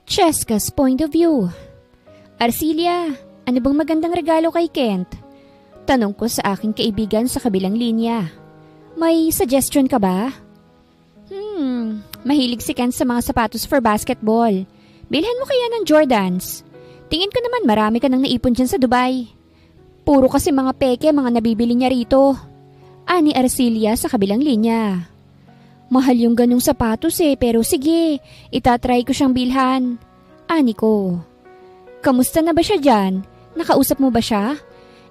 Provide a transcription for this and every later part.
Cheska's point of view. Arcelia, ano bang magandang regalo kay Kent? Tanong ko sa aking kaibigan sa kabilang linya. May suggestion ka ba? Mahilig si Kent sa mga sapatos for basketball. Bilhan mo kaya ng Jordans. Tingin ko naman marami ka nang naipon dyan sa Dubai. Puro kasi mga peke mga nabibili niya rito. Ani Arcelia sa kabilang linya. Mahal yung ganung sapatos pero sige, itatry ko siyang bilhan. Ani ko. Kamusta na ba siya dyan? Nakausap mo ba siya?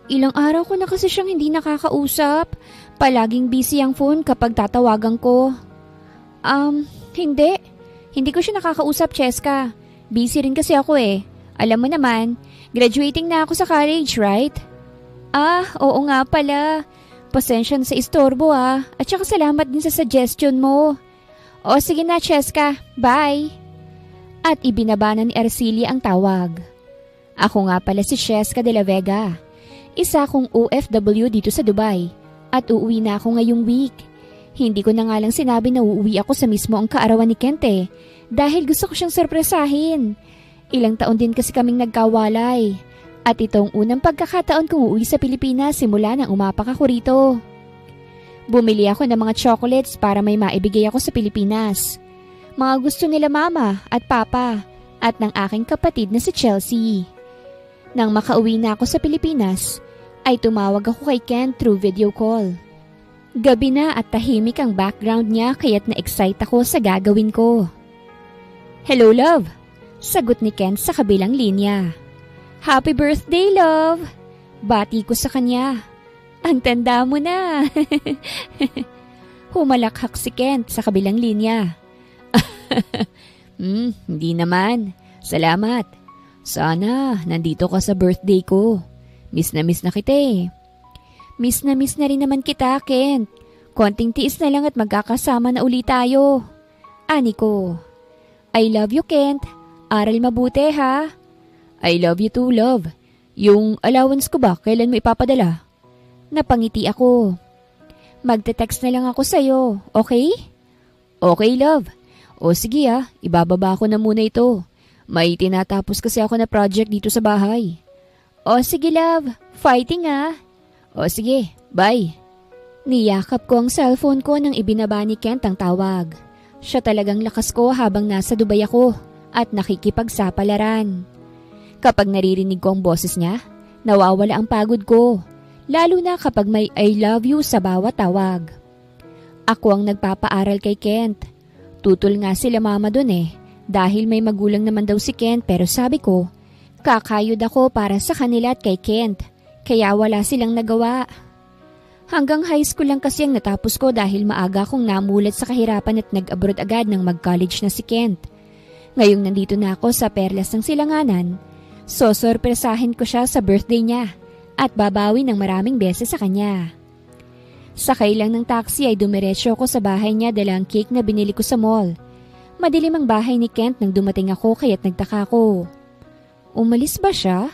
Ilang araw ko na kasi siyang hindi nakakausap. Palaging busy ang phone kapag tatawagan ko. Hindi. Hindi ko siya nakakausap, Cheska. Busy rin kasi ako Alam mo naman, graduating na ako sa college, right? Oo nga pala. Pasensya na sa istorbo At saka salamat din sa suggestion mo. O sige na, Cheska. Bye. At ibinabana ni Arcelia ang tawag. Ako nga pala si Cheska de la Vega. Isa kong OFW dito sa Dubai. At uuwi na ako ngayong week. Hindi ko na nga lang sinabi na uuwi ako sa mismo ang kaarawan ni Kent dahil gusto ko siyang sorpresahin. Ilang taon din kasi kaming nagkawalay. At itong unang pagkakataon kong uuwi sa Pilipinas simula nang umapak ako rito. Bumili ako ng mga chocolates para may maibigay ako sa Pilipinas. Mga gusto nila mama at papa at ng aking kapatid na si Chelsea. Nang makauwi na ako sa Pilipinas, ay tumawag ako kay Ken through video call. Gabi na at tahimik ang background niya kaya't na-excite ako sa gagawin ko. Hello love, sagot ni Ken sa kabilang linya. Happy birthday, love! Bati ko sa kanya. Ang tanda mo na. Humalakhak si Kent sa kabilang linya. Hindi naman. Salamat. Sana nandito ka sa birthday ko. Miss na kita Miss na rin naman kita, Kent. Konting tiis na lang at magkakasama na uli tayo. Ani ko. I love you, Kent. Aral mabuti, ha? I love you too, love. Yung allowance ko ba, kailan mo ipapadala? Napangiti ako. Magte-text na lang ako sa'yo, okay? Okay, love. O sige ibababa ko na muna ito. May tinatapos kasi ako na project dito sa bahay. O sige, love. Fighting O sige, bye. Niyakap ko ang cellphone ko nang ibinaba ni Kent ang tawag. Siya talagang lakas ko habang nasa Dubai ako at nakikipagsapalaran. Kapag naririnig ko ang boses niya, nawawala ang pagod ko, lalo na kapag may I love you sa bawat tawag. Ako ang nagpapaaral kay Kent. Tutol nga sila mama dun dahil may magulang naman daw si Kent pero sabi ko, kakayod ako para sa kanila at kay Kent, kaya wala silang nagawa. Hanggang high school lang kasi ang natapos ko dahil maaga akong namulat sa kahirapan at nag-abroad agad nang mag-college na si Kent. Ngayong nandito na ako sa perlas ng silanganan, so sorpresahin ko siya sa birthday niya at babawi ng maraming beses sa kanya. Sakay lang ng taxi ay dumiretso ako sa bahay niya dala ang cake na binili ko sa mall. Madilim ang bahay ni Kent nang dumating ako kaya't nagtaka ko. Umalis ba siya?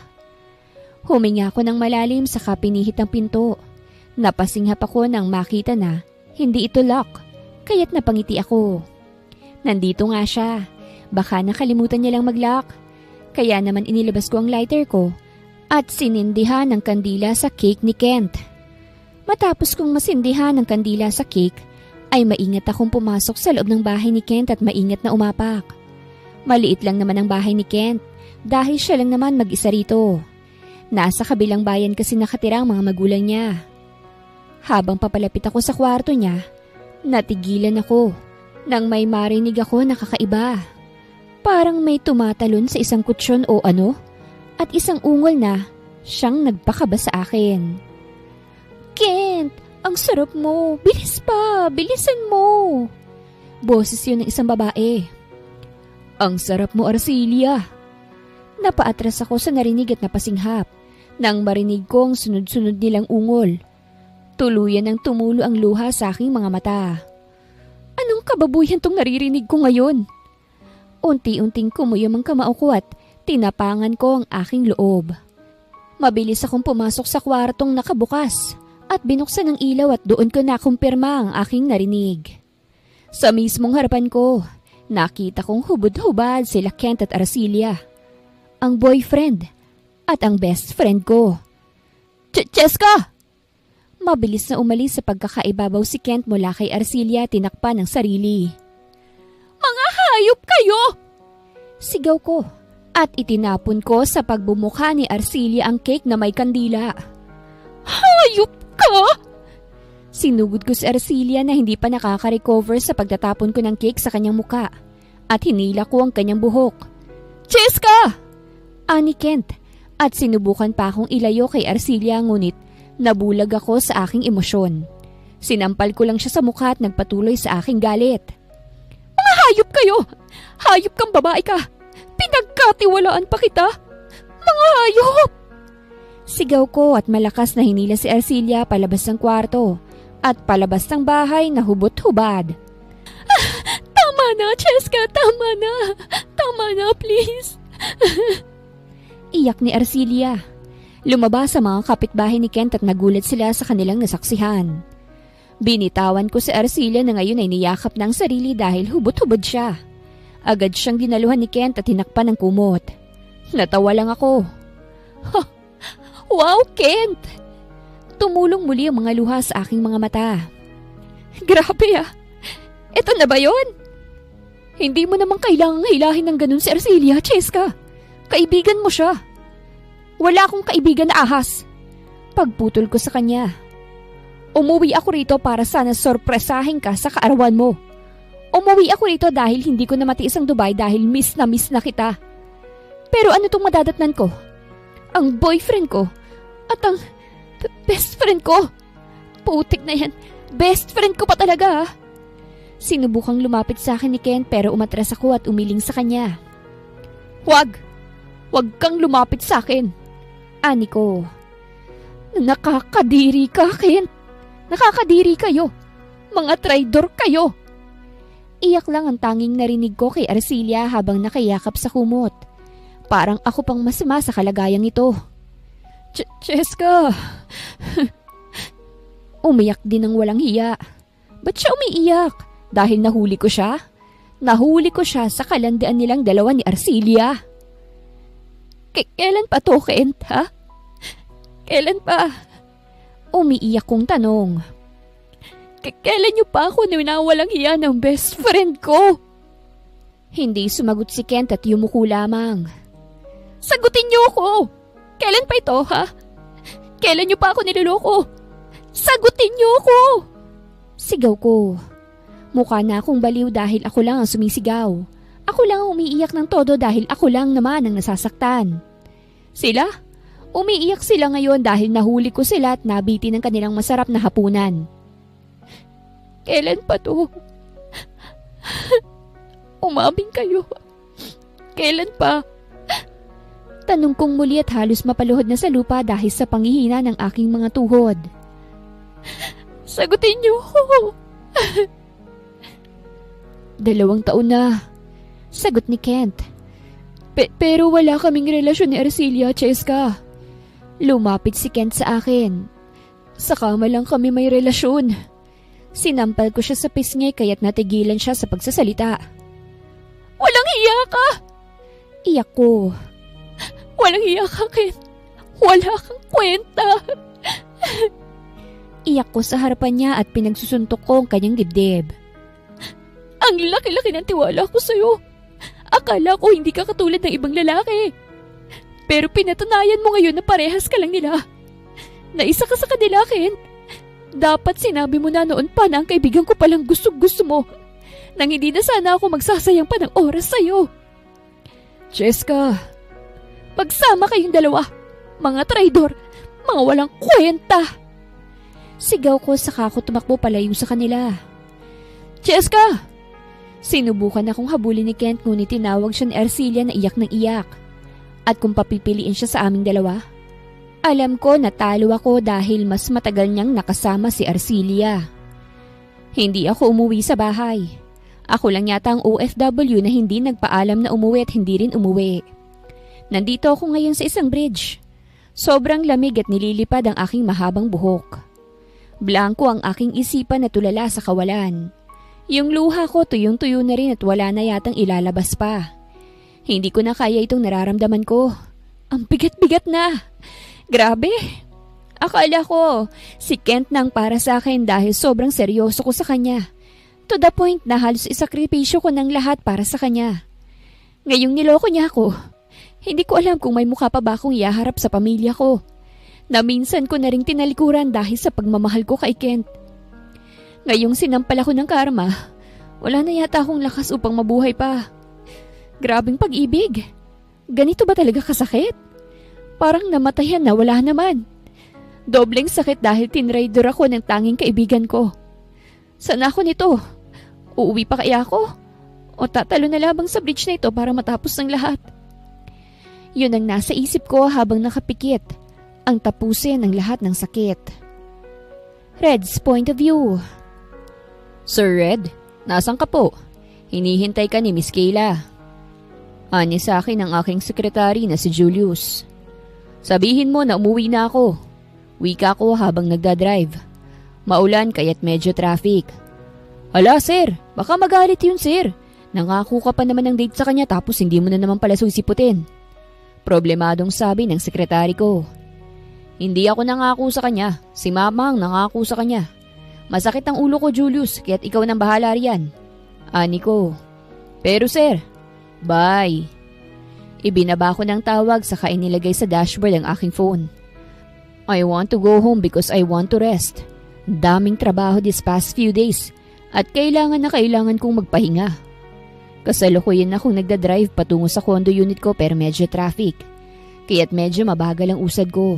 Huminga ako ng malalim saka pinihit ang pinto. Napasinghap ako nang makita na hindi ito lock kaya't napangiti ako. Nandito nga siya. Baka nakalimutan niya lang mag-lock. Kaya naman inilabas ko ang lighter ko at sinindihan ang kandila sa cake ni Kent. Matapos kong masindihan ang kandila sa cake, ay maingat akong pumasok sa loob ng bahay ni Kent at maingat na umapak. Maliit lang naman ang bahay ni Kent dahil siya lang naman mag-isa rito. Nasa kabilang bayan kasi nakatira ang mga magulang niya. Habang papalapit ako sa kwarto niya, natigilan ako nang may marinig ako na kakaiba. Parang may tumatalon sa isang kutsyon o at isang ungol na siyang nagpakaba sa akin. Kent, ang sarap mo. Bilis pa, bilisan mo. Boses yun ng isang babae. Ang sarap mo, Arcelia. Napaatras ako sa narinig at napasinghap nang marinig ko ang sunod-sunod nilang ungol. Tuluyan ng tumulo ang luha sa aking mga mata. Anong kababuyan tong naririnig ko ngayon? Unti-unting kumuyom ang kamao ko at tinapangan ko ang aking loob. Mabilis akong pumasok sa kwartong nakabukas at binuksan ang ilaw at doon ko nakumpirma ang aking narinig. Sa mismong harapan ko, nakita kong hubad-hubad sila Kent at Arcilia. Ang boyfriend at ang best friend ko. Cheska! Mabilis na umalis sa pagkakaibabaw si Kent mula kay Arcilia, tinakpan ng sarili. Mga hayop kayo! Sigaw ko at itinapon ko sa pagbumukha ni Arcilia ang cake na may kandila. Hayop ka! Sinugod ko si Arcilia na hindi pa nakaka-recover sa pagtatapon ko ng cake sa kanyang muka at hinila ko ang kanyang buhok. Cheska! Ani Kent at sinubukan pa akong ilayo kay Arcilia, ngunit nabulag ako sa aking emosyon. Sinampal ko lang siya sa mukha at nagpatuloy sa aking galit. Mga hayop kayo! Hayop kang babae ka! Pinagkatiwalaan pa kita! Mga hayop! Sigaw ko at malakas na hinila si Arcilia palabas ng kwarto at palabas ng bahay na hubot-hubad. Tama na, Cheska! Tama na! Tama na, please! Iyak ni Arcilia. Lumabas sa mga kapitbahay ni Kent at nagulat sila sa kanilang nasaksihan. Binitawan ko si Arcilia na ngayon ay niyakap na ang sarili dahil hubot-hubad siya. Agad siyang dinaluhan ni Kent at tinakpan ng kumot. Natawa lang ako. Wow, Kent! Tumulong muli ang mga luha sa aking mga mata. Grabe ah! Ito na ba yun? Hindi mo naman kailangang hilahin ng ganun si Arcilia, Cheska. Kaibigan mo siya. Wala akong kaibigan na ahas. Pagputol ko sa kanya. Umuwi ako rito para sana sorpresahin ka sa kaarawan mo. Umuwi ako rito dahil hindi ko na matiis ang Dubai dahil miss na kita. Pero ano tong madadatnan ko? Ang boyfriend ko at ang best friend ko. Putik na yan. Best friend ko pa talaga. Sinubukang lumapit sa akin ni Ken pero umatras ako at umiling sa kanya. Huwag kang lumapit sa akin. Ani ko. Nakakadiri ka, Ken. Nakakadiri kayo. Mga traidor kayo. Iyak lang ang tanging narinig ko kay Arcilia habang nakayakap sa kumot. Parang ako pang masama sa kalagayang ito. Cheska. Umiyak din ng walang hiya. Ba't siya umiiyak? Dahil nahuli ko siya? Nahuli ko siya sa kalandian nilang dalawa ni Arcilia. Kailan pa to, Kent, ha? Kailan pa? Umiiyak kong tanong. Kailan niyo pa ako nawalang hiya ng best friend ko? Hindi sumagot si Kent at yumuko lamang. Sagutin niyo ako! Kailan pa ito, ha? Kailan niyo pa ako niloloko? Sagutin niyo ako! Sigaw ko. Mukha na akong baliw dahil ako lang ang sumisigaw. Ako lang ang umiiyak ng todo dahil ako lang naman ang nasasaktan. Sila? Umiiyak sila ngayon dahil nahuli ko sila at nabiti ng kanilang masarap na hapunan. Kailan pa to? Umabing kayo. Kailan pa? Tanong kong muli at halos mapaluhod na sa lupa dahil sa panghihina ng aking mga tuhod. Sagutin niyo ako. 2 taon na. Sagot ni Kent. Pero wala kaming relasyon ni Arcilia, Cheska. Lumapit si Kent sa akin. Sa kama lang kami may relasyon. Sinampal ko siya sa pisngi kaya't natigilan siya sa pagsasalita. Walang hiya ka! Iyak ko. Walang hiya ka, Kent. Wala kang kwenta. Iyak ko sa harapan niya at pinagsusuntok ko ang kanyang dibdib. Ang laki-laki ng tiwala ko sa'yo. Akala ko hindi ka katulad ng ibang lalaki. Pero pinatunayan mo ngayon na parehas ka lang nila. Na isa ka sa kanila, Kent. Dapat sinabi mo na noon pa na ang kaibigan ko palang gusto mo. Nang hindi na sana ako magsasayang pa ng oras sa'yo. Cheska, magsama kayong dalawa. Mga traidor, mga walang kwenta. Sigaw ko saka ako tumakbo palayo sa kanila. Cheska! Sinubukan akong habulin ni Kent ngunit tinawag siya ni Arcilia na iyak ng iyak. At kung papipiliin siya sa aming dalawa, alam ko natalo ako dahil mas matagal niyang nakasama si Arcilia. Hindi ako umuwi sa bahay. Ako lang yata ang OFW na hindi nagpaalam na umuwi at hindi rin umuwi. Nandito ako ngayon sa isang bridge. Sobrang lamig at nililipad ang aking mahabang buhok. Blanko ang aking isipan na tulala sa kawalan. Yung luha ko tuyong-tuyo na rin at wala na yatang ilalabas pa. Hindi ko na kaya itong nararamdaman ko. Ang bigat-bigat na. Grabe. Akala ko si Kent nang para sa akin dahil sobrang seryoso ko sa kanya. To the point na halos isakripisyo ko ng lahat para sa kanya. Ngayong niloko niya ako. Hindi ko alam kung may mukha pa ba akong ihaharap sa pamilya ko. Na minsan ko na ring tinalikuran dahil sa pagmamahal ko kay Kent. Ngayong sinampal ako ng karma, wala na yata akong lakas upang mabuhay pa. Grabing pag-ibig. Ganito ba talaga kasakit? Parang namatayan na wala naman. Dobleng sakit dahil tinraidor ako ng tanging kaibigan ko. Saan ako nito? Uuwi pa kaya ako? O tatalo na labang sa bridge na ito para matapos ng lahat? Yun ang nasa isip ko habang nakapikit. Ang tapusin ng lahat ng sakit. Red's point of view. Sir Red, nasan ka po? Hinihintay ka ni Miss Kayla. Ani sa akin ang aking sekretary na si Julius. Sabihin mo na umuwi na ako. Wika ko habang nagdadrive. Maulan kaya't medyo traffic. Hala sir, baka magalit yun sir. Nangako ka pa naman ng date sa kanya tapos hindi mo na naman pala susiputin. Problemadong sabi ng sekretary ko. Hindi ako nangako sa kanya, si mama ang nangako sa kanya. Masakit ang ulo ko Julius, kaya't ikaw nang bahala riyan. Ani ko. Pero sir, bye. Ibinaba ko ng tawag saka inilagay sa dashboard ang aking phone. I want to go home because I want to rest. Daming trabaho these past few days at kailangan na kailangan kong magpahinga. Kasalukuyan akong nagdadrive patungo sa condo unit ko pero medyo traffic. Kaya't medyo mabagal ang usad ko.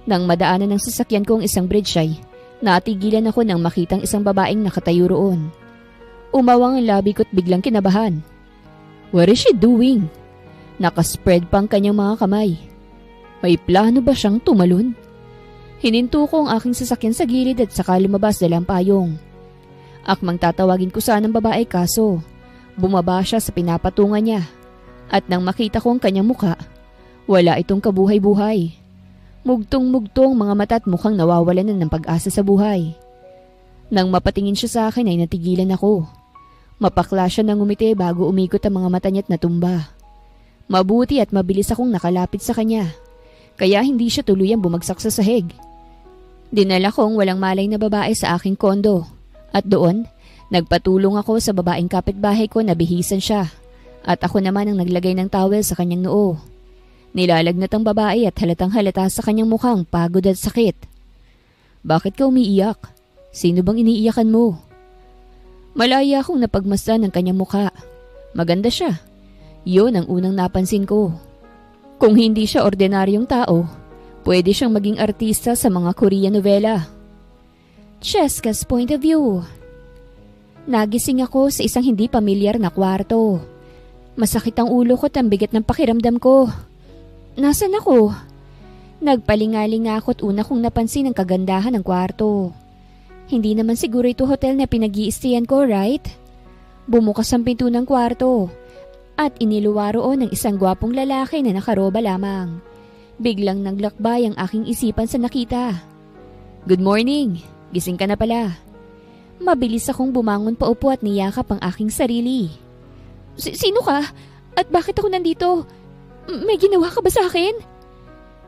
Nang madaanan ng sasakyan ko ang isang bridge ay natigilan ako nang makitang isang babaeng nakatayo roon. Umawang ang labi ko't biglang kinabahan. What is she doing? Nakaspread pang kanyang mga kamay. May plano ba siyang tumalon? Hininto ko ang aking sasakyan sa gilid at saka lumabas dalang payong. Akmang tatawagin ko sana ang babae kaso bumaba siya sa pinapatungan niya. At nang makita ko ang kanyang muka, wala itong kabuhay-buhay. Mugtong-mugtong mga mata at mukhang nawawalan na ng pag-asa sa buhay. Nang mapatingin siya sa akin ay natigilan ako. Mapakla siya ng umiti bago umikot ang mga mata niya't natumba. Mabuti at mabilis akong nakalapit sa kanya. Kaya hindi siya tuluyang bumagsak sa sahig. Dinala kong walang malay na babae sa aking kondo. At doon, nagpatulong ako sa babaeng kapitbahay ko na bihisan siya. At ako naman ang naglagay ng towel sa kanyang noo. Nilalagnat ang babae at halatang halata sa kanyang mukhang pagod at sakit. Bakit ka umiiyak? Sino bang iniiyakan mo? Malaya akong napagmasdan ng kanyang mukha. Maganda siya. Yun ang unang napansin ko. Kung hindi siya ordinaryong tao, pwede siyang maging artista sa mga Korean novela. Cheska's point of view. Nagising ako sa isang hindi pamilyar na kwarto. Masakit ang ulo ko at ang bigat ng pakiramdam ko. Nasaan ako? Nagpalingaling ako at una kong napansin ang kagandahan ng kwarto. Hindi naman siguro ito hotel na pinag-iistayan ko, right? Bumukas ang pinto ng kwarto at iniluwa roon ng isang gwapong lalaki na nakaroba lamang. Biglang naglakbay ang aking isipan sa nakita. Good morning, gising ka na pala. Mabilis akong bumangon paupo at niyakap ang aking sarili. Sino ka? At bakit ako nandito? May ginawa ka ba sa akin?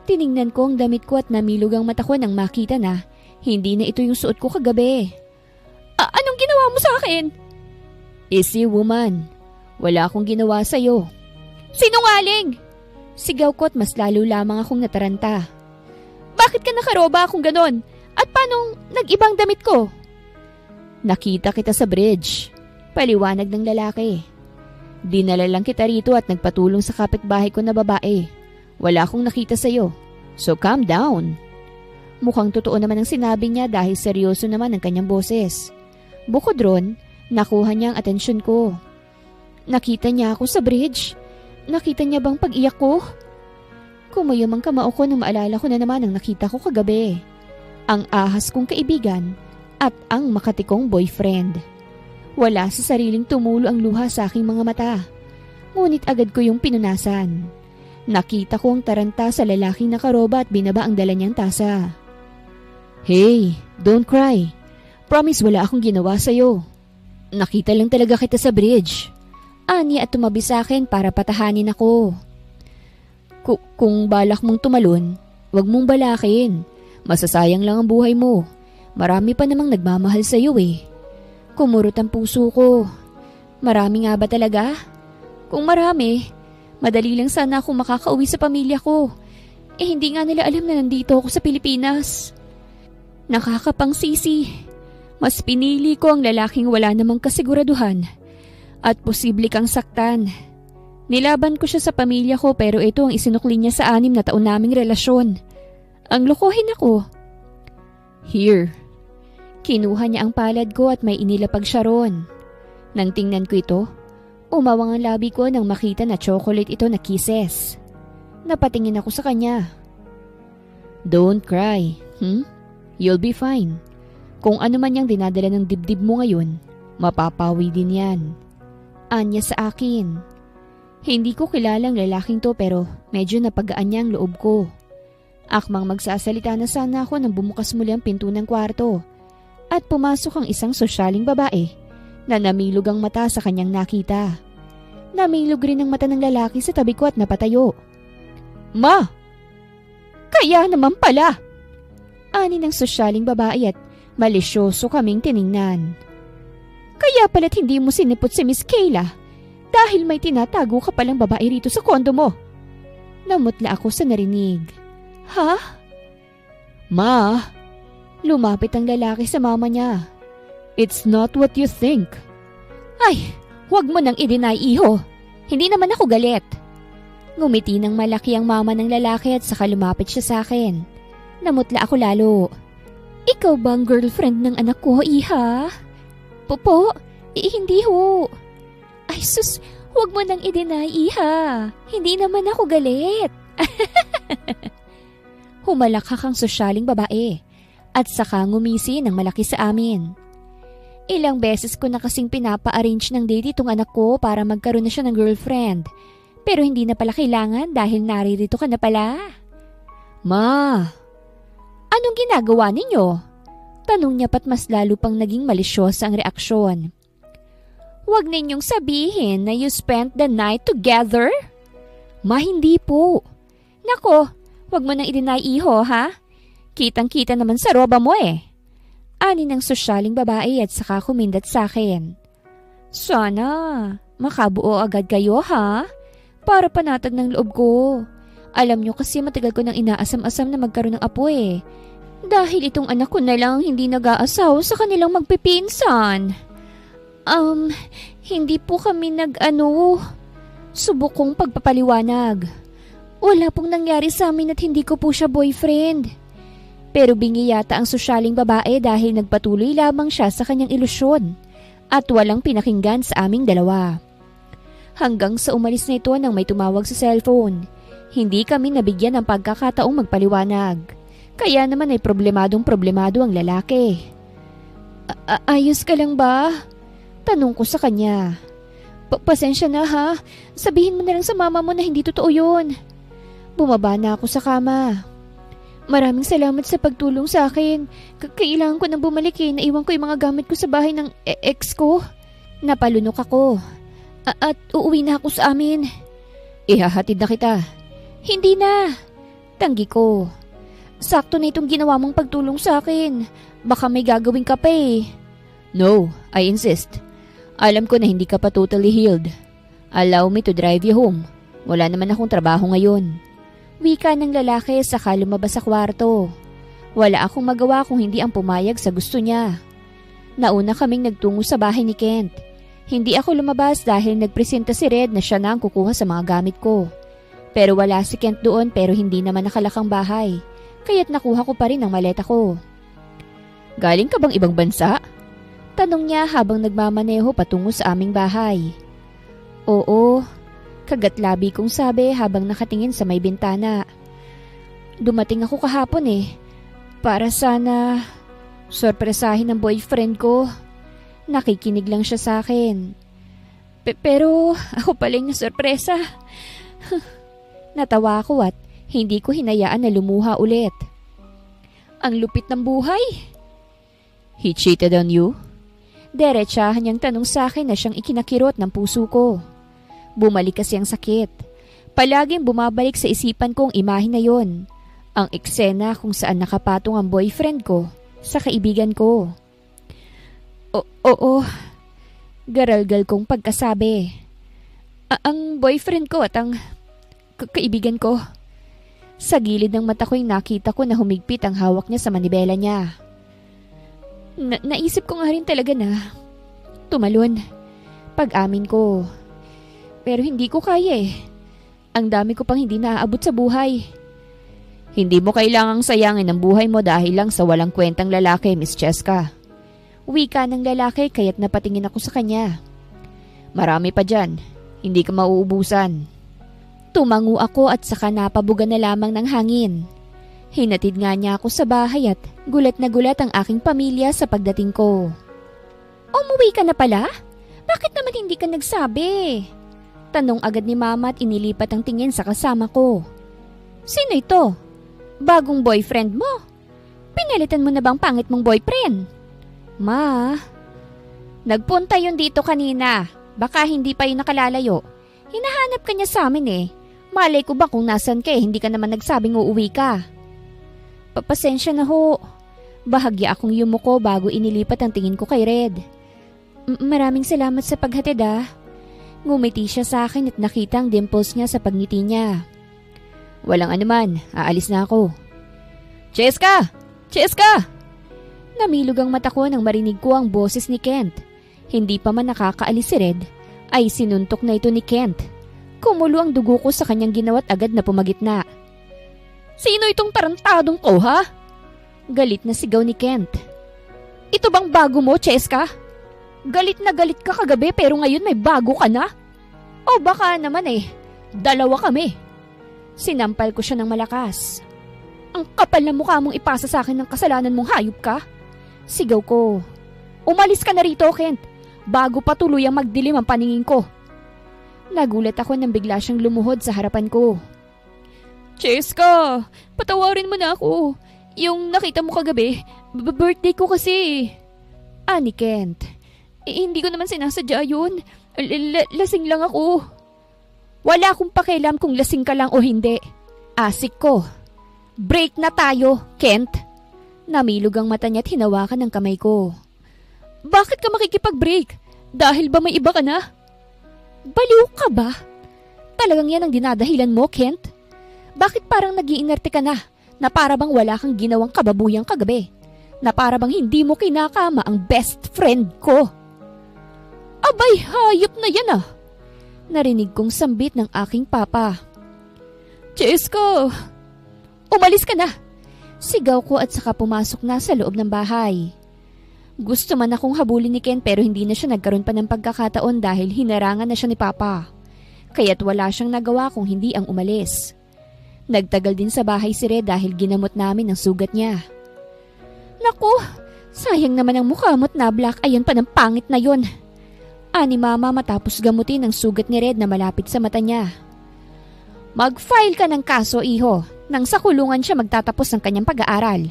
Tiningnan ko ang damit ko at namilog ang mata ko nang makita na hindi na ito yung suot ko kagabi. Anong ginawa mo sa akin? Easy woman, wala akong ginawa sa'yo. Sinungaling! Sigaw ko at mas lalo lamang akong nataranta. Bakit ka nakaroba akong ganon? At paanong nag-ibang damit ko? Nakita kita sa bridge. Paliwanag ng lalaki. Dinala lang kita rito at nagpatulong sa kapitbahay ko na babae. Wala akong nakita sa'yo. So calm down. Mukhang totoo naman ang sinabi niya dahil seryoso naman ang kanyang boses. Bukod ron, nakuha niya ang atensyon ko. Nakita niya ako sa bridge. Nakita niya bang pag-iyak ko? Kumayam ang kamao ko nang maalala ko na naman ang nakita ko kagabi. Ang ahas kong kaibigan at ang makatikong boyfriend. Wala sa sariling tumulo ang luha sa aking mga mata. Ngunit agad ko yung pinunasan. Nakita ko ang taranta sa lalaking nakaroba at binaba ang dala niyang tasa. Hey, don't cry. Promise wala akong ginawa sa'yo. Nakita lang talaga kita sa bridge. Anya at tumabi sa akin para patahanin ako. Kung balak mong tumalon, wag mong balakin. Masasayang lang ang buhay mo. Marami pa namang nagmamahal sa iyo eh. Kumurot ang puso ko. Marami nga ba talaga? Kung marami, madali lang sana ako makakauwi sa pamilya ko. Hindi nga nila alam na nandito ako sa Pilipinas. Nakakapangsisi. Mas pinili ko ang lalaking wala namang kasiguraduhan at posible kang saktan. Nilaban ko siya sa pamilya ko pero ito ang isinukli niya sa 6 na taon naming relasyon. Ang lokohin ako. Here. Kinuha niya ang palad ko at may inilapag siya ron. Nang tingnan ko ito, umawang ang labi ko nang makita na chocolate ito na kisses. Napatingin ako sa kanya. Don't cry, You'll be fine. Kung ano man yung dinadala ng dibdib mo ngayon, mapapawi din yan. Anya sa akin. Hindi ko kilalang lalaking to pero medyo napagaan niya ang loob ko. Akmang magsasalita na sana ako nang bumukas muli ang pinto ng kwarto at pumasok ang isang sosyaling babae na namilog ang mata sa kanyang nakita. Namilog rin ang mata ng lalaki sa tabi ko at napatayo. Ma! Kaya naman pala! Ani ng sosyaling babae at malisyoso kaming tiningnan. Kaya pala't hindi mo sinipot si Miss Kayla dahil may tinatago ka palang babae rito sa kondo mo. Namutla ako sa narinig. Ha? Ma! Lumapit ang lalaki sa mama niya. It's not what you think. Ay, huwag mo nang i-deny, iho. Hindi naman ako galit. Ngumiti ng malaki ang mama ng lalaki at saka lumapit siya sa akin. Namutla ako lalo. Ikaw bang girlfriend ng anak ko, iha? Po, hindi ho. Ay sus, huwag mo nang i-deny, iha. Hindi naman ako galit. Humalakak ang sosyaling babae at saka ngumisi ng malaki sa amin. Ilang beses ko na kasing pinapa-arrange ng date itong anak ko para magkaroon na siya ng girlfriend. Pero hindi na pala kailangan dahil naririto ka na pala. Ma! Anong ginagawa ninyo? Tanong niya pat mas lalo pang naging malisyosa ang reaksyon. Huwag ninyong sabihin na you spent the night together? Ma, hindi po. Nako, huwag mo nang i-deny, iho, ha? Kitang-kita naman sa roba mo eh. Ani ng sosyaling babae at saka kumindat sa akin. Sana, makabuo agad kayo, ha? Para panatag ng loob ko. Alam nyo kasi matagal ko nang inaasam-asam na magkaroon ng apo eh. Dahil itong anak ko na lang hindi nag-aasaw sa kanilang magpipinsan. Hindi po kami subok kong pagpapaliwanag. Wala pong nangyari sa amin at hindi ko po siya boyfriend. Pero bingi yata ang sosyaling babae dahil nagpatuloy lamang siya sa kanyang ilusyon at walang pinakinggan sa aming dalawa. Hanggang sa umalis na ito nang may tumawag sa cellphone. Hindi kami nabigyan ng pagkakataong magpaliwanag. Kaya naman ay problemado ang lalaki. Ayos ka lang ba? Tanong ko sa kanya. Pasensya na ha. Sabihin mo na lang sa mama mo na hindi totoo yun. Bumaba na ako sa kama. Maraming salamat sa pagtulong sa akin. Kailangan ko nang bumalik eh. Naiwan ko yung mga gamit ko sa bahay ng ex ko. Napalunok ako. At uuwi na ako sa amin. Ihahatid na kita. Hindi na. Tanggi ko. Sakto na itong ginawa mong pagtulong sa akin. Baka may gagawin ka pa eh. No, I insist. Alam ko na hindi ka pa totally healed. Allow me to drive you home. Wala naman akong trabaho ngayon. Wika ng lalaki saka lumabas sa kwarto. Wala akong magawa kung hindi ang pumayag sa gusto niya. Nauna kaming nagtungo sa bahay ni Kent. Hindi ako lumabas dahil nagpresenta si Red na siya na ang kukuha sa mga gamit ko. Pero wala si Kent doon pero hindi naman nakalakang bahay. Kaya't nakuha ko pa rin ang maleta ko. Galing ka bang ibang bansa? Tanong niya habang nagmamaneho patungo sa aming bahay. Oo. Kagatlabi kong sabi habang nakatingin sa may bintana. Dumating ako kahapon eh. Para sana sorpresahin ng boyfriend ko. Nakikinig lang siya sa akin. Pero ako paling nasorpresa. Natawa ako at hindi ko hinayaan na lumuha ulit. Ang lupit ng buhay. He cheated on you? Derechahan niyang tanong sa akin na siyang ikinakirot ng puso ko. Bumalik kasi ang sakit. Palaging bumabalik sa isipan ko ang imahe na yon. Ang eksena kung saan nakapatong ang boyfriend ko sa kaibigan ko. Oo, garalgal kong pagkasabi. Ang boyfriend ko at ang kaibigan ko. Sa gilid ng mata ko'y nakita ko na humigpit ang hawak niya sa manibela niya. Naisip ko nga rin talaga na tumalon. Pag-amin ko. Pero hindi ko kaya eh. Ang dami ko pang hindi naaabot sa buhay. Hindi mo kailangang sayangin ang buhay mo dahil lang sa walang kwentang lalaki, Miss Cheska. Wika ng lalaki kaya't napatingin ako sa kanya. Marami pa dyan. Hindi ka mauubusan. Tumango ako at saka napabuga na lamang ng hangin. Hinatid nga niya ako sa bahay at gulat na gulat ang aking pamilya sa pagdating ko. Umuwi ka na pala? Bakit naman hindi ka nagsabi? Tanong agad ni Mama at inilipat ang tingin sa kasama ko. Sino ito? Bagong boyfriend mo? Pinalitan mo na bang pangit mong boyfriend? Ma, nagpunta yun dito kanina. Baka hindi pa yun nakalalayo. Hinahanap ka niya sa amin eh. Malay ko ba kung nasan ka eh, hindi ka naman nagsabing uuwi ka. Papasensya na ho. Bahagya akong yumuko bago inilipat ang tingin ko kay Red. Maraming salamat sa paghatid ah. Ngumiti siya sa akin at nakita ang dimples niya sa pagngiti niya. Walang anuman, aalis na ako. Cheska! Cheska! Namilog ang mata ko nang marinig ko ang boses ni Kent. Hindi pa man nakakaalis si Red, ay sinuntok na ito ni Kent. Kumulo ang dugo ko sa kanyang ginawa't agad na pumagitna. Sino itong tarantadong ko ha? Galit na sigaw ni Kent. Ito bang bago mo, Cheska? Galit na galit ka kagabi pero ngayon may bago ka na? O baka naman eh, dalawa kami. Sinampal ko siya ng malakas. Ang kapal na mukha mong ipasa sa akin ng kasalanan mong hayop ka. Sigaw ko. Umalis ka na rito, Kent, bago pa tuluyang magdilim ang paningin ko. Nagulat ako nang bigla siyang lumuhod sa harapan ko. Cheska, patawarin mo na ako. Yung nakita mo kagabi, birthday ko kasi. Ani Kent, hindi ko naman sinasadya yun. Lasing lang ako. Wala akong pakialam kung lasing ka lang o hindi. Asik ko. Break na tayo, Kent. Namilog ang mata niya at hinawakan ng kamay ko. Bakit ka makikipag-break? Dahil ba may iba ka na? Baliw ka ba? Talagang yan ang dinadahilan mo, Kent? Bakit parang nag-iinerte ka na para bang wala kang ginawang kababuyang kagabi? Na para bang hindi mo kinakama ang best friend ko? Abay, hayop na yan ah! Narinig kong sambit ng aking papa. Cheska! Umalis ka na! Sigaw ko at saka pumasok na sa loob ng bahay. Gusto man akong habulin ni Ken pero hindi na siya nagkaroon pa ng pagkakataon dahil hinarangan na siya ni Papa. Kaya't wala siyang nagawa kung hindi ang umalis. Nagtagal din sa bahay si Red dahil ginamot namin ang sugat niya. Naku, sayang naman ang mukha mo't na-black ayan pa ng pangit na yon. Ani Mama matapos gamutin ang sugat ni Red na malapit sa mata niya. Mag-file ka ng kaso, iho, nang sa kulungan siya magtatapos ng kanyang pag-aaral.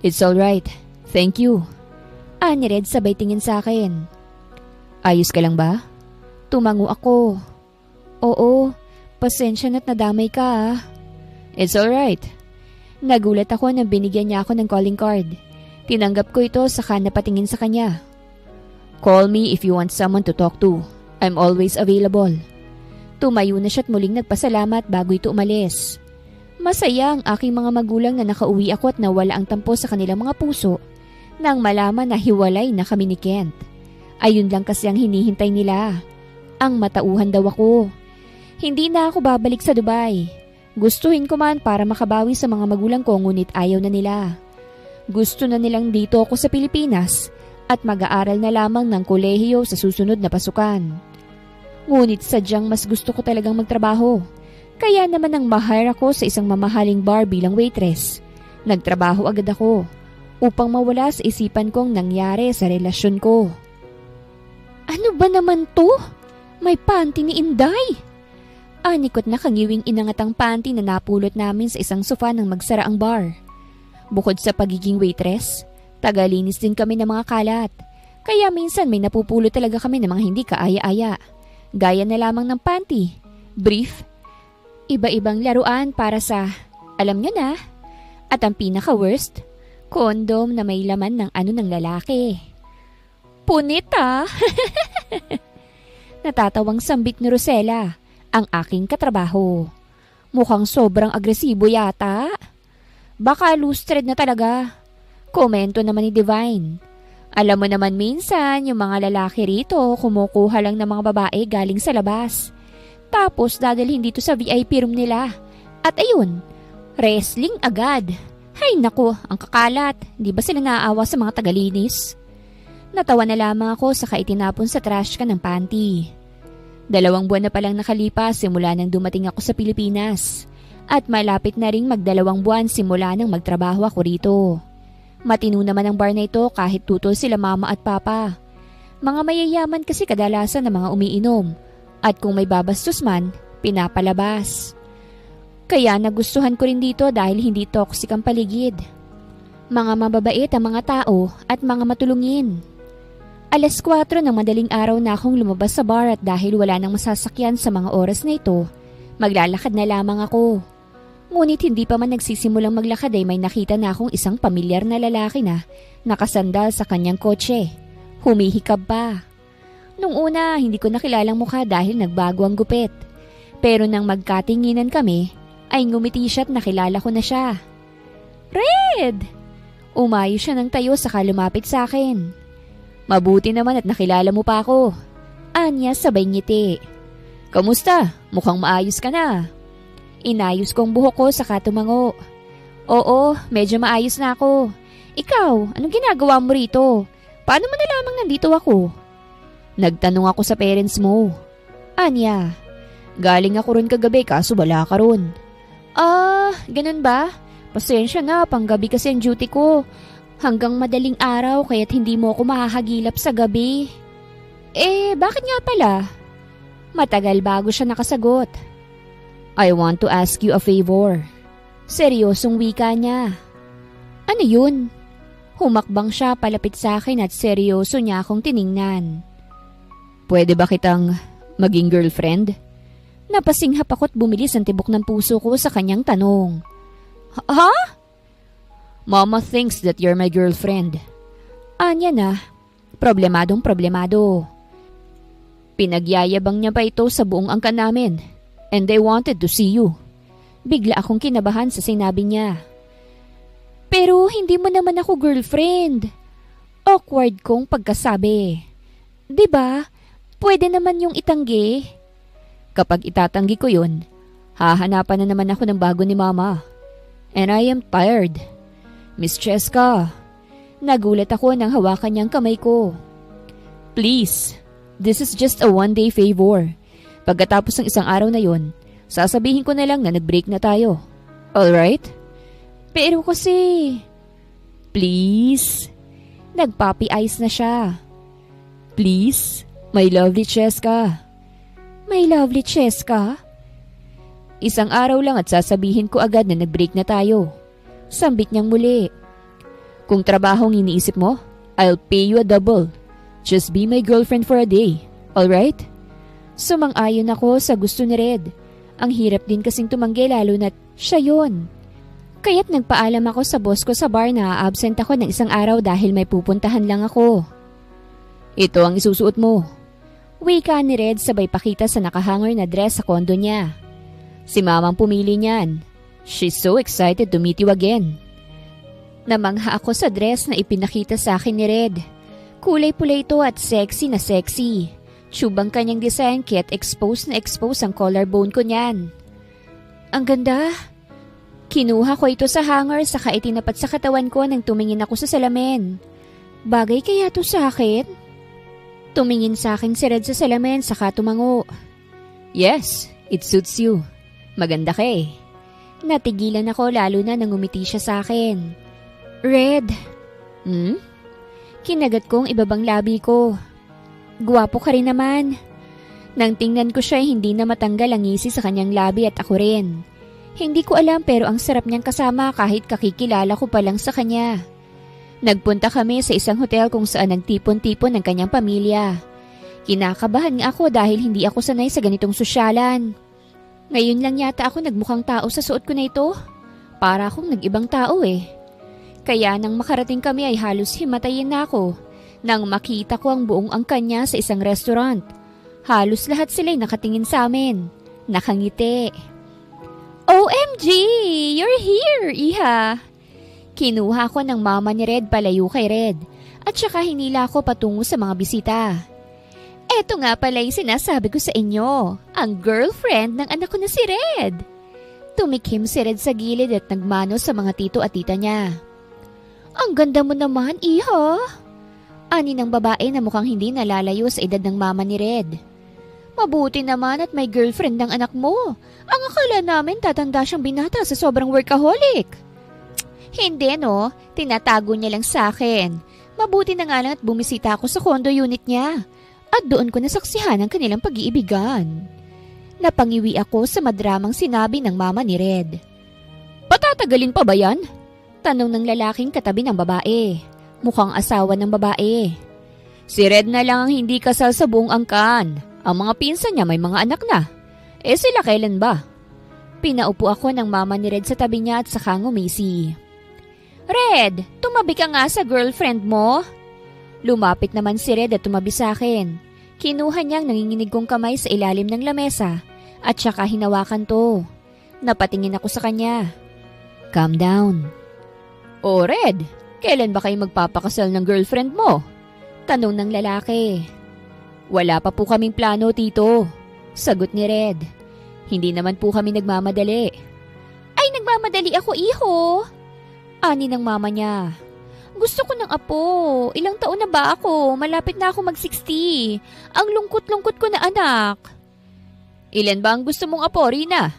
It's alright, thank you. Ani Red sabay tingin sa akin. Ayos ka lang ba? Tumango ako. Oo, pasensya na't nadamay ka ah. It's alright. Nagulat ako nang binigyan niya ako ng calling card. Tinanggap ko ito saka napatingin sa kanya. Call me if you want someone to talk to. I'm always available. Tumayo na siya't muling nagpasalamat bago ito umalis. Masaya ang aking mga magulang na nakauwi ako at nawala ang tampo sa kanilang mga puso nang malaman na hiwalay na kami ni Kent. Ayun lang kasi ang hinihintay nila. Ang matauhan daw ako. Hindi na ako babalik sa Dubai. Gustuhin ko man para makabawi sa mga magulang ko ngunit ayaw na nila. Gusto na nilang dito ako sa Pilipinas at mag-aaral na lamang ng kolehiyo sa susunod na pasukan. Ngunit sadyang mas gusto ko talagang magtrabaho. Kaya naman nang ma-hire ako sa isang mamahaling bar bilang waitress. Nagtrabaho agad ako upang mawala sa isipan kong nangyari sa relasyon ko. Ano ba naman to? May panty ni Inday! Anikot na kangiwing inangat ang panty na napulot namin sa isang sofa nang magsara ang bar. Bukod sa pagiging waitress, tagalinis din kami ng mga kalat. Kaya minsan may napupulot talaga kami ng mga hindi kaaya-aya. Gaya na lamang ng panty, brief, iba-ibang laruan para sa, alam nyo na. At ang pinaka-worst, kondom na may laman ng ano ng lalaki. Punit ah! Natatawang sambit ni Rosella, ang aking katrabaho. Mukhang sobrang agresibo yata. Baka loose thread na talaga. Komento naman ni Divine. Alam mo naman minsan yung mga lalaki rito kumukuha lang ng mga babae galing sa labas. Tapos dadalhin dito sa VIP room nila. At ayun, wrestling agad. Hay nako, ang kakalat. Di ba sila naaawa sa mga tagalinis? Natawa na lamang ako sa itinapon sa trash can ng panty. 2 buwan na palang nakalipas simula nang dumating ako sa Pilipinas. At malapit na ring mag2 buwan simula nang magtrabaho ako rito. Matino naman ang bar na ito kahit tutol sila mama at papa. Mga mayayaman kasi kadalasan ng mga umiinom. At kung may babastos man, pinapalabas. Kaya nagustuhan ko rin dito dahil hindi toxic ang paligid. Mga mababait ang mga tao at mga matulungin. 4:00 ng madaling araw na akong lumabas sa bar at dahil wala nang masasakyan sa mga oras na ito, maglalakad na lamang ako. Ngunit hindi pa man nagsisimulang maglakad ay may nakita na akong isang pamilyar na lalaki na nakasandal sa kanyang kotse. Humihikab pa. Nung una, hindi ko nakilalang mukha dahil nagbago ang gupit. Pero nang magkatinginan kami, ay ngumiti siya at nakilala ko na siya. Red! Umayo siya ng tayo saka lumapit sa akin. Mabuti naman at nakilala mo pa ako. Anya sabay ngiti. Kamusta? Mukhang maayos ka na. Inayos kong buhok ko saka tumango. Oo, medyo maayos na ako. Ikaw, anong ginagawa mo rito? Paano mo na lamang nandito ako? Nagtanong ako sa parents mo. Anya, galing ako ron kagabi kaso wala ka ron. Ganun ba? Pasensya na, panggabi kasi ang duty ko. Hanggang madaling araw kaya't hindi mo ako mahahagilap sa gabi. Bakit nga pala? Matagal bago siya nakasagot. I want to ask you a favor. Seryosong wika niya. Ano yun? Humakbang siya palapit sa akin at seryoso niya akong tiningnan. Pwede ba kitang maging girlfriend? Napasinghap ako't bumilis ang tibok ng puso ko sa kanyang tanong. Ha? Mama thinks that you're my girlfriend. Anya na. Problemadong problemado. Pinagyayabang niya pa ito sa buong angkan namin. And I wanted to see you. Bigla akong kinabahan sa sinabi niya. Pero hindi mo naman ako girlfriend. Awkward kong pagkasabi. 'Di ba? Pwede naman yung itanggi. Kapag itatanggi ko yun, hahanapan na naman ako ng bago ni Mama. And I am tired. Miss Cheska, nagulat ako nang hawakan niyang kamay ko. Please, this is just a one-day favor. Pagkatapos ng isang araw na yon, sasabihin ko na lang na nag-break na tayo. Alright? Pero kasi... Please? Nagpapi eyes na siya. Please? My lovely Cheska. My lovely Cheska? Isang araw lang at sasabihin ko agad na nag-break na tayo. Sambit niyang muli. Kung trabahong iniisip mo, I'll pay you a double. Just be my girlfriend for a day. Alright? Sumang-ayon ako sa gusto ni Red. Ang hirap din kasing tumanggi lalo na't siya yun. Kaya't nagpaalam ako sa boss ko sa bar na absent ako ng isang araw dahil may pupuntahan lang ako. Ito ang isusuot mo. Wika ni Red sabay pakita sa nakahanger na dress sa kondo niya. Si Mamang pumili niyan. She's so excited to meet you again. Namangha ako sa dress na ipinakita sa akin ni Red. Kulay-pula ito at sexy na sexy. Tubang kanyang design kaya't expose na expose ang collarbone ko niyan. Ang ganda. Kinuha ko ito sa hanger saka itinapat sa katawan ko nang tumingin ako sa salamin. Bagay kaya to sa akin? Tumingin sa akin si Red sa salamin saka tumango. Yes, it suits you. Maganda ka eh. Natigilan ako lalo na nang umiti siya sa akin. Red. Kinagat kong ibabang labi ko. Guwapo ka rin naman. Nang tingnan ko siya hindi na matanggal ang ngisi sa kanyang labi at ako rin. Hindi ko alam pero ang sarap niyang kasama kahit kakikilala ko pa lang sa kanya. Nagpunta kami sa isang hotel kung saan nagtipon-tipon ng kanyang pamilya. Kinakabahan nga ako dahil hindi ako sanay sa ganitong sosyalan. Ngayon lang yata ako nagmukhang tao sa suot ko na ito. Para akong nag-ibang tao eh. Kaya nang makarating kami ay halos himatayin na ako nang makita ko ang buong angkan niya sa isang restaurant. Halos lahat sila'y nakatingin sa amin. Nakangiti. OMG! You're here, Iha! Kinuha ko ng mama ni Red palayo kay Red at saka hinila ko patungo sa mga bisita. Eto nga pala yung sinasabi ko sa inyo, ang girlfriend ng anak ko na si Red. Tumikim si Red sa gilid at nagmano sa mga tito at tita niya. Ang ganda mo naman, Iha! Ani ng babae na mukhang hindi nalalayo sa edad ng mama ni Red. Mabuti naman at may girlfriend ng anak mo. Ang akala namin tatanda siyang binata sa sobrang workaholic. Hindi no, tinatago niya lang sa akin. Mabuti na nga lang at bumisita ako sa condo unit niya. At doon ko nasaksihan ang kanilang pag-iibigan. Napangiwi ako sa madramang sinabi ng mama ni Red. Patatagalin pa ba yan? Tanong ng lalaking katabi ng babae. Mukhang asawa ng babae. Si Red na lang ang hindi kasal sa buong angkan. Ang mga pinsan niya may mga anak na. Sila kailan ba? Pinaupo ako ng mama ni Red sa tabi niya at saka ngumisi. Red, tumabi ka nga sa girlfriend mo. Lumapit naman si Red at tumabi sa akin. Kinuha niyang nanginginig kong kamay sa ilalim ng lamesa at saka hinawakan to. Napatingin ako sa kanya. Calm down. Oh Red, kailan ba kayo magpapakasal ng girlfriend mo? Tanong ng lalaki. Wala pa po kaming plano, tito. Sagot ni Red. Hindi naman po kami nagmamadali. Ay, nagmamadali ako, iho. Ani ng mama niya. Gusto ko ng apo. Ilang taon na ba ako? Malapit na ako mag-60. Ang lungkot-lungkot ko na anak. Ilan ba ang gusto mong apo, Rina?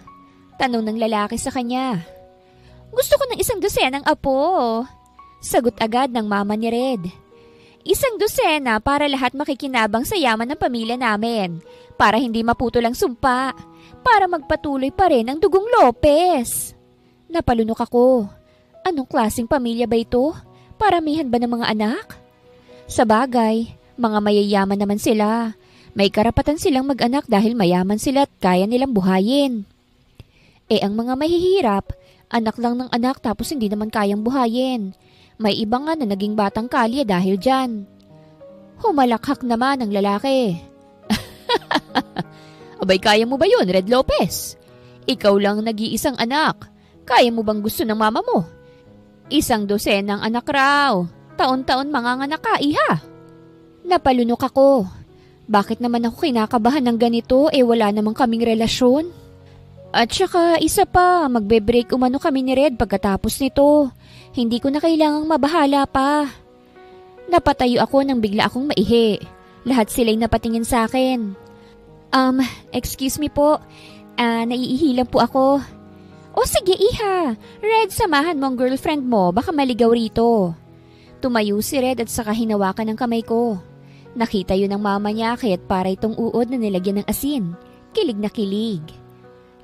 Tanong ng lalaki sa kanya. Gusto ko ng 1 dosenang apo. Sagot agad ng mama ni Red. 1 dosena para lahat makikinabang sa yaman ng pamilya namin. Para hindi maputol ang sumpa. Para magpatuloy pa rin ang dugong Lopez. Napalunok ako. Anong klaseng pamilya ba ito? Paramihan ba ng mga anak? Sa bagay, mga mayayaman naman sila. May karapatan silang mag-anak dahil mayaman sila at kaya nilang buhayin. Ang mga mahihirap, anak lang ng anak tapos hindi naman kayang buhayin. May iba nga na naging batang kalye dahil dyan. Humalakhak naman ang lalaki. Abay, kaya mo ba yun, Red Lopez? Ikaw lang nag-iisang anak. Kaya mo bang gusto ng mama mo? 1 dosenang anak raw. Taon-taon manganganak ka, iha. Napalunok ako. Bakit naman ako kinakabahan ng ganito wala namang kaming relasyon? At saka isa pa, magbe-break umano kami ni Red pagkatapos nito. Hindi ko na kailangang mabahala pa. Napatayo ako nang bigla akong maihi. Lahat sila'y napatingin sa akin. Excuse me po. Naiihi lang po ako. O sige iha, Red, samahan mo ang girlfriend mo, baka maligaw rito. Tumayo si Red at saka hinawakan ng kamay ko. Nakita yun ng mama niya kaya't para itong uod na nilagyan ng asin. Kilig na kilig.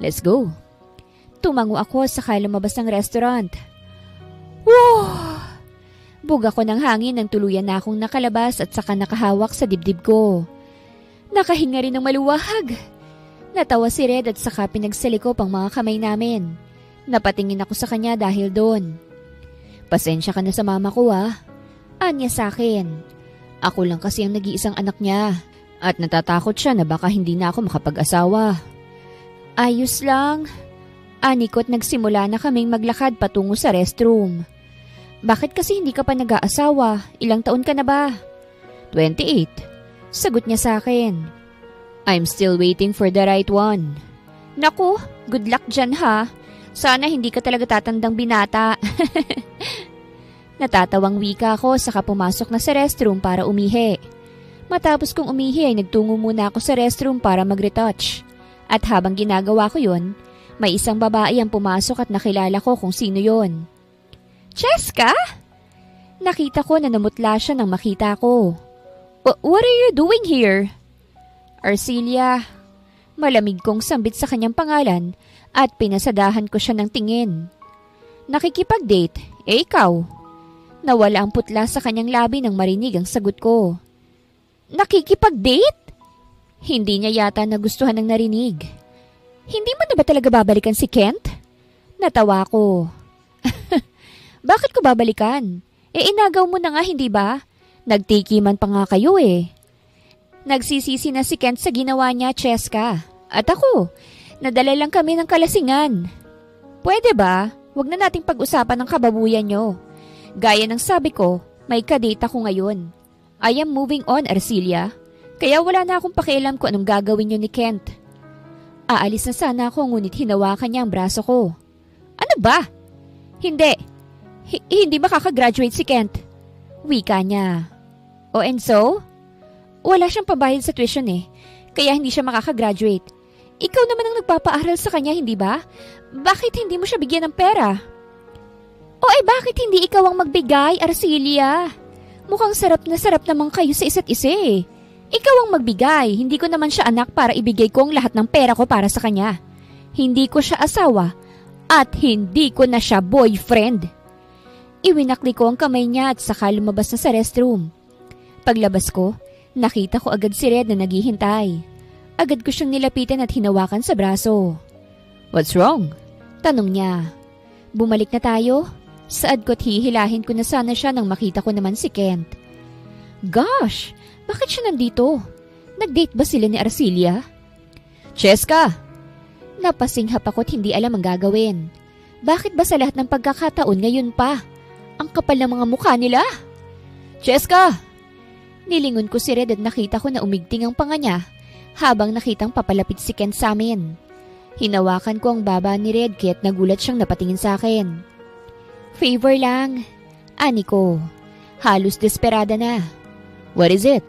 Let's go. Tumango ako saka lumabas ng restaurant. Wow! Buga ko ng hangin nang tuluyan na akong nakalabas at saka nakahawak sa dibdib ko. Nakahinga rin ng maluwag. Natawa si Red at saka pinagsalikop ang mga kamay namin. Napatingin ako sa kanya dahil doon. Pasensya ka na sa mama ko Anya sa akin. Ako lang kasi ang nag-iisang anak niya at natatakot siya na baka hindi na ako makapag-asawa. Ayos lang. Anikot nagsimula na kaming maglakad patungo sa restroom. Bakit kasi hindi ka pa nag-aasawa? Ilang taon ka na ba? 28. Sagot niya sa akin. I'm still waiting for the right one. Naku, good luck dyan ha. Sana hindi ka talaga tatandang binata. Natatawang wika ako saka pumasok na sa restroom para umihi. Matapos kong umihi ay nagtungo muna ako sa restroom para mag-retouch. At habang ginagawa ko yun, may isang babae ang pumasok at nakilala ko kung sino yon. Cheska? Nakita ko na namutla siya nang makita ko. What are you doing here? Arcelia. Malamig kong sambit sa kanyang pangalan at pinasadahan ko siya ng tingin. Nakikipag-date, ikaw? Nawala ang putla sa kanyang labi nang marinig ang sagot ko. Nakikipag-date? Hindi niya yata nagustuhan ng narinig. Hindi mo na ba talaga babalikan si Kent? Natawa ko. Bakit ko babalikan? Inagaw mo na nga, hindi ba? Nagtikiman pa nga kayo eh. Nagsisisi na si Kent sa ginawa niya, Cheska. At ako, nadala lang kami ng kalasingan. Pwede ba? Huwag na nating pag-usapan ng kababuyan nyo. Gaya ng sabi ko, may kadate ako ngayon. I am moving on, Arcilia. Kaya wala na akong pakialam kung anong gagawin nyo ni Kent. Aalis na sana ako ngunit hinawakan niya ang braso ko. Ano ba? Hindi. Hindi makakagraduate si Kent. Wika niya. O and so? Wala siyang pabayad sa tuition eh. Kaya hindi siya makakagraduate. Ikaw naman ang nagpapaaral sa kanya, hindi ba? Bakit hindi mo siya bigyan ng pera? O bakit hindi ikaw ang magbigay, Arcilia? Mukhang sarap na sarap naman kayo sa isa't isa eh. Ikaw ang magbigay, hindi ko naman siya anak para ibigay ko ang lahat ng pera ko para sa kanya. Hindi ko siya asawa at hindi ko na siya boyfriend. Iwinakli ko ang kamay niya at saka lumabas na sa restroom. Paglabas ko, nakita ko agad si Red na naghihintay. Agad ko siyang nilapitan at hinawakan sa braso. What's wrong? Tanong niya. Bumalik na tayo? Saad ko't hihilahin ko na sana siya nang makita ko naman si Kent. Gosh! Bakit siya nandito? Nag-date ba sila ni Arcilia? Cheska! Napasinghap ako't hindi alam ang gagawin. Bakit ba sa lahat ng pagkakataon ngayon pa? Ang kapal ng mga mukha nila. Cheska! Nilingon ko si Red at nakita ko na umigting ang panga niya habang nakitang papalapit si Kent sa amin. Hinawakan ko ang baba ni Red kaya't nagulat siyang napatingin sa akin. Favor lang. Ani ko. Halos desperada na. What is it?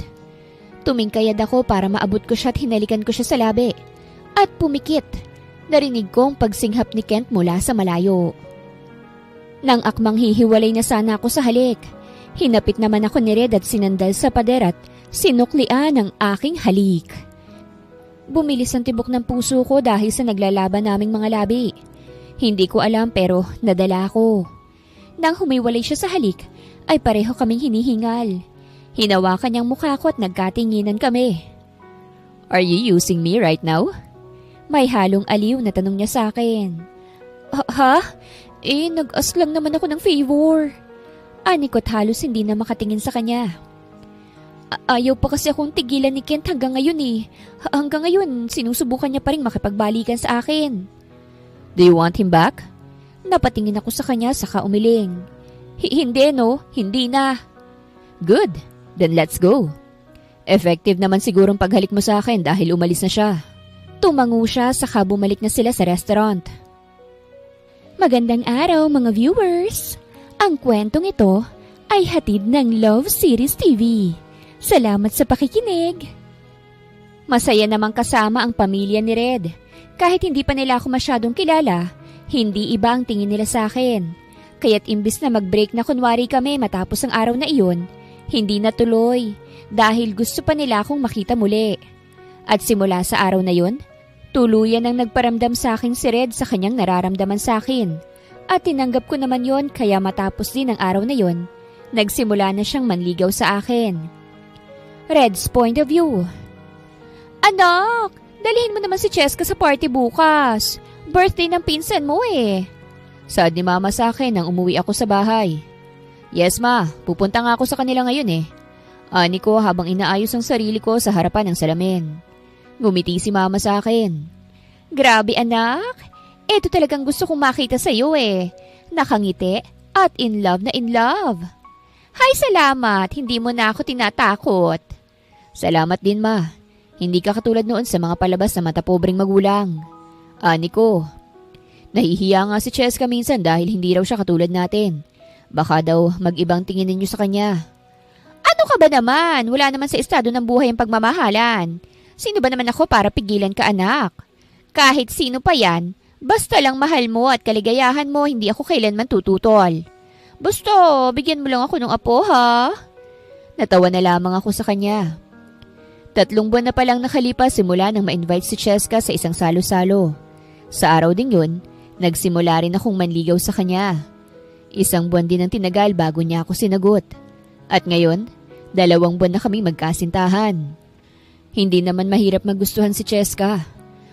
Tumingkayad ako para maabot ko siya at hinalikan ko siya sa labi. At pumikit. Narinig ko ang pagsinghap ni Kent mula sa malayo. Nang akmang hihiwalay na sana ako sa halik, hinapit naman ako ni Red at sinandal sa pader at sinuklian ang aking halik. Bumilis ang tibok ng puso ko dahil sa naglalaban naming mga labi. Hindi ko alam pero nadala ko. Nang humiwalay siya sa halik, ay pareho kaming hinihingal. Hinawakan niyang mukha ko at nagkatinginan kami. Are you using me right now? May halong aliw na tanong niya sa akin. Ha? Nag-ask lang naman ako ng favor. Ani ko't halos hindi na makatingin sa kanya. Ayaw pa kasi akong tigilan ni Kent hanggang ngayon eh. Hanggang ngayon, sinusubukan niya pa rin makipagbalikan sa akin. Do you want him back? Napatingin ako sa kanya saka umiling. Hindi no, hindi na. Good, then let's go. Effective naman sigurong paghalik mo sa akin dahil umalis na siya. Tumango siya saka bumalik na sila sa restaurant. Magandang araw mga viewers. Ang kwentong ito ay hatid ng Love Series TV. Salamat sa pakikinig. Masaya namang kasama ang pamilya ni Red. Kahit hindi pa nila ako masyadong kilala, hindi iba ang tingin nila sa akin. Kaya't imbis na mag-break na kunwari kami matapos ang araw na iyon, hindi natuloy dahil gusto pa nila akong makita muli. At simula sa araw na iyon, tuluyan ang nagparamdam sa akin si Red sa kanyang nararamdaman sa akin. At tinanggap ko naman yon kaya matapos din ang araw na yon, nagsimula na siyang manligaw sa akin. Red's point of view. Anak, dalhin mo naman si Cheska sa party bukas. Birthday ng pinsan mo eh. Saad ni Mama sa akin nang umuwi ako sa bahay. Yes ma, pupunta nga ako sa kanila ngayon eh. Ani ko habang inaayos ang sarili ko sa harapan ng salamin. Ngumiti si Mama sa akin. Grabe anak, ito talagang gusto kong makita sa iyo eh. Nakangiti at in love na in love. Hay salamat, hindi mo na ako tinatakot. Salamat din ma, hindi ka katulad noon sa mga palabas na matapobreng magulang. Ani ko, nahihiya nga si Cheska minsan dahil hindi raw siya katulad natin. Baka daw mag-ibang tingin ninyo sa kanya. Ano ka ba naman? Wala naman sa estado ng buhay ang pagmamahalan. Sino ba naman ako para pigilan ka anak? Kahit sino pa yan, basta lang mahal mo at kaligayahan mo, hindi ako kailanman tututol. Basta, bigyan mo lang ako ng apo ha? Natawa na lamang ako sa kanya. 3 buwan na palang nakalipas simula nang ma-invite si Cheska sa isang salo-salo. Sa araw ding yun, nagsimula rin akong manligaw sa kanya. 1 buwan din ang tinagal bago niya ako sinagot. At ngayon, 2 buwan na kaming magkasintahan. Hindi naman mahirap magustuhan si Cheska.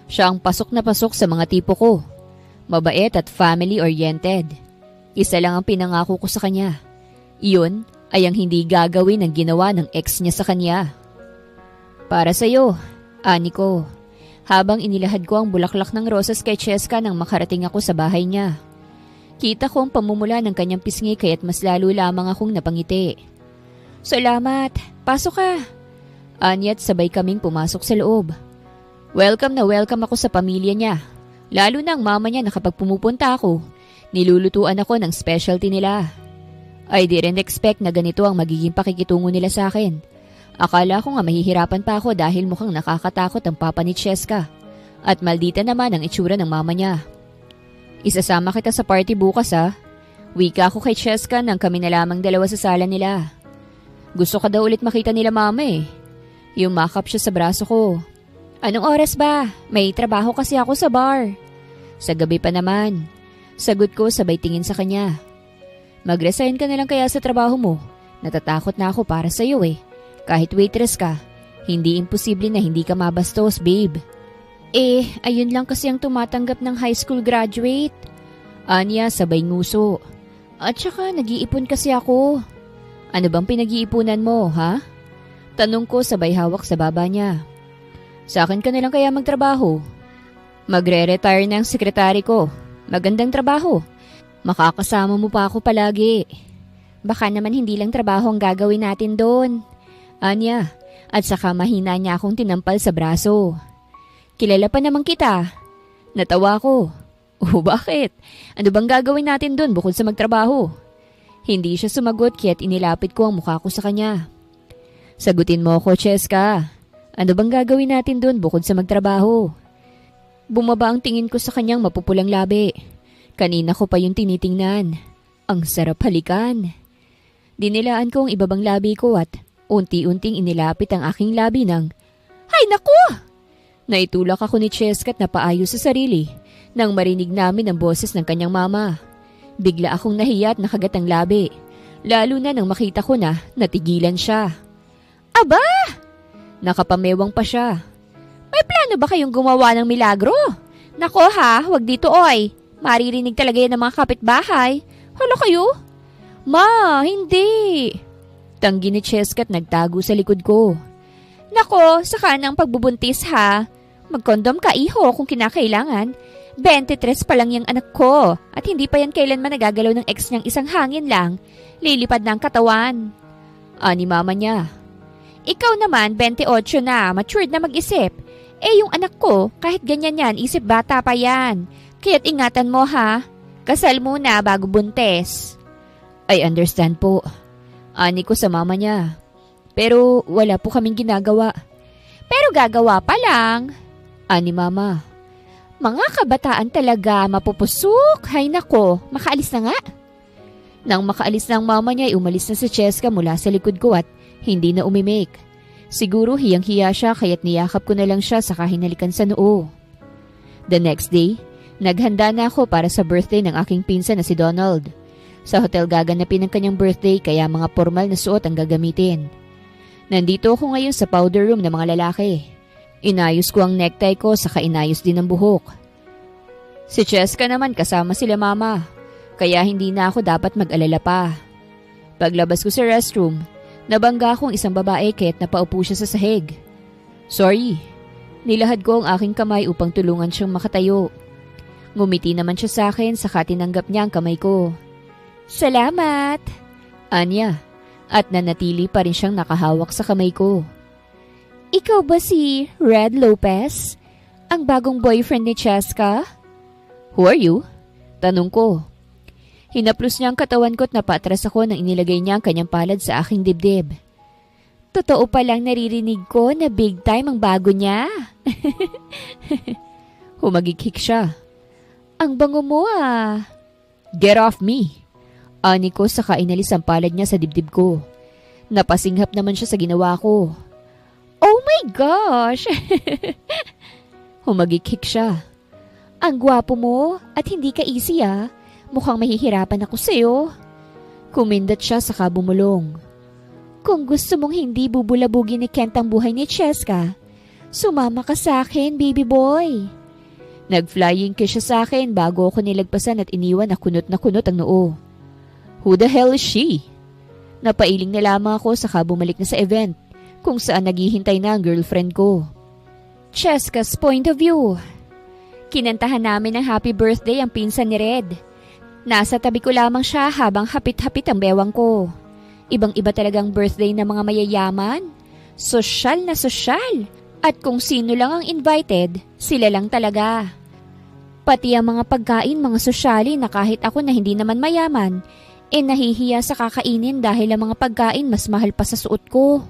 Siya ang pasok na pasok sa mga tipo ko. Mabait at family-oriented. Isa lang ang pinangako ko sa kanya. Iyon ay ang hindi gagawin ang ginawa ng ex niya sa kanya. Para sa'yo, ani ko. Habang inilahad ko ang bulaklak ng rosas kay Cheska nang makarating ako sa bahay niya. Kita ko ang pamumula ng kanyang pisngi kaya't mas lalo lamang akong napangiti. Salamat, pasok ka. Ani't sabay kaming pumasok sa loob. Welcome na welcome ako sa pamilya niya. Lalo na ang mama niya na kapag pumupunta ako, nilulutuan ako ng specialty nila. I didn't expect na ganito ang magiging pakikitungo nila sa akin. Akala ko nga mahihirapan pa ako dahil mukhang nakakatakot ang papa ni Cheska. At maldita naman ang itsura ng mama niya. Isasama kita sa party bukas ha. Wika ko kay Cheska nang kami na lamang dalawa sa sala nila. Gusto ka daw ulit makita nila mama eh. Yumakap siya sa braso ko. Anong oras ba? May trabaho kasi ako sa bar. Sa gabi pa naman. Sagot ko sabay tingin sa kanya. Mag-resign ka na lang kaya sa trabaho mo. Natatakot na ako para sa iyo eh. Kahit waitress ka, hindi imposible na hindi ka mabastos, babe. Ayun lang kasi ang tumatanggap ng high school graduate. Anya sabay nguso. At saka nag-iipon kasi ako. Ano bang pinag-iipunan mo, ha? Tanong ko sabay hawak sa baba niya. Sa akin ka na lang kaya magtrabaho. Magre-retire na ang sekretary ko. Magandang trabaho. Makakasama mo pa ako palagi. Baka naman hindi lang trabaho ang gagawin natin doon. Anya, at saka mahina niya akong tinampal sa braso. Kilala pa naman kita. Natawa ko. Bakit? Ano bang gagawin natin doon bukod sa magtrabaho? Hindi siya sumagot kaya't inilapit ko ang mukha ko sa kanya. Sagutin mo ako, Cheska. Ano bang gagawin natin doon bukod sa magtrabaho? Bumaba ang tingin ko sa kanyang mapupulang labi. Kanina ko pa yung tinitingnan. Ang sarap halikan. Dinilaan ko ang ibabang labi ko at unti-unting inilapit ang aking labi ng, Hay naku! Naitulak ako ni Cheska at napaayos sa sarili nang marinig namin ang boses ng kanyang mama. Bigla akong nahiya at nakagat ang labi, lalo na nang makita ko na natigilan siya. Aba! Nakapamewang pa siya. May plano ba kayong gumawa ng milagro? Nako ha, wag dito oy. Maririnig talaga yan ng mga kapitbahay. Hala kayo? Ma, hindi. Tanggi ni Cheska at nagtago sa likod ko. Nako, saka ng pagbubuntis ha. Mag-condom ka iho kung kinakailangan. 23 pa lang yung anak ko at hindi pa yan kailanman nagagalaw ng ex niyang isang hangin lang. Lilipad na ang katawan. Ani mama niya. Ikaw naman 28 na, matured na mag-isip. Yung anak ko, kahit ganyan yan, isip bata pa yan. Kaya't ingatan mo ha. Kasal muna bago buntes. I understand po. Ani ko sa mama niya. Pero wala po kaming ginagawa. Pero gagawa pa lang. Ani mama. Mga kabataan talaga mapupusok. Hay nako, makaalis na nga. Nang makaalis na ang mama niya ay umalis na si Cheska mula sa likod ko at hindi na umimik. Siguro hiyang-hiya siya kaya't niyakap ko na lang siya saka hinalikan sa noo. The next day, naghanda na ako para sa birthday ng aking pinsan na si Donald. Sa hotel gaganapin ang kanyang birthday kaya mga formal na suot ang gagamitin. Nandito ako ngayon sa powder room ng mga lalaki. Inayos ko ang necktie ko saka inayos din ang buhok. Si Cheska naman kasama sila mama, kaya hindi na ako dapat mag-alala pa. Paglabas ko sa restroom, nabangga akong isang babae kaya't napaupo siya sa sahig. Sorry, nilahad ko ang aking kamay upang tulungan siyang makatayo. Ngumiti naman siya sa akin saka tinanggap niya ang kamay ko. Salamat! Anya, at nanatili pa rin siyang nakahawak sa kamay ko. Ikaw ba si Red Lopez? Ang bagong boyfriend ni Cheska? Who are you? Tanong ko. Hinaplos niya ang katawan ko at napatras ako nang inilagay niya ang kanyang palad sa aking dibdib. Totoo palang naririnig ko na big time ang bago niya. Humagikik siya. Ang bango mo ah. Get off me. Ani ko saka inalis ang palad niya sa dibdib ko. Napasinghap naman siya sa ginawa ko. Oh my gosh! Humagikik siya. Ang gwapo mo at hindi ka easy ah. Mukhang mahihirapan ako sa'yo. Kumindat siya saka bumulong. Kung gusto mong hindi bubulabugin ni Kent ang buhay ni Cheska, sumama ka sa akin, baby boy. Nag-flying kiss siya sa akin bago ako nilagpasan at iniwan na kunot ang noo. Who the hell is she? Napailing na lamang ako saka bumalik na sa event kung saan naghihintay na ang girlfriend ko. Cheska's point of view. Kinantahan namin ng happy birthday ang pinsan ni Red. Nasa tabi ko lamang siya habang hapit-hapit ang bewang ko. Ibang-iba talagang birthday ng mga mayayaman. Sosyal na sosyal. At kung sino lang ang invited, sila lang talaga. Pati ang mga pagkain, mga sosyali na kahit ako na hindi naman mayaman, nahihiya sa kakainin dahil ang mga pagkain mas mahal pa sa suot ko.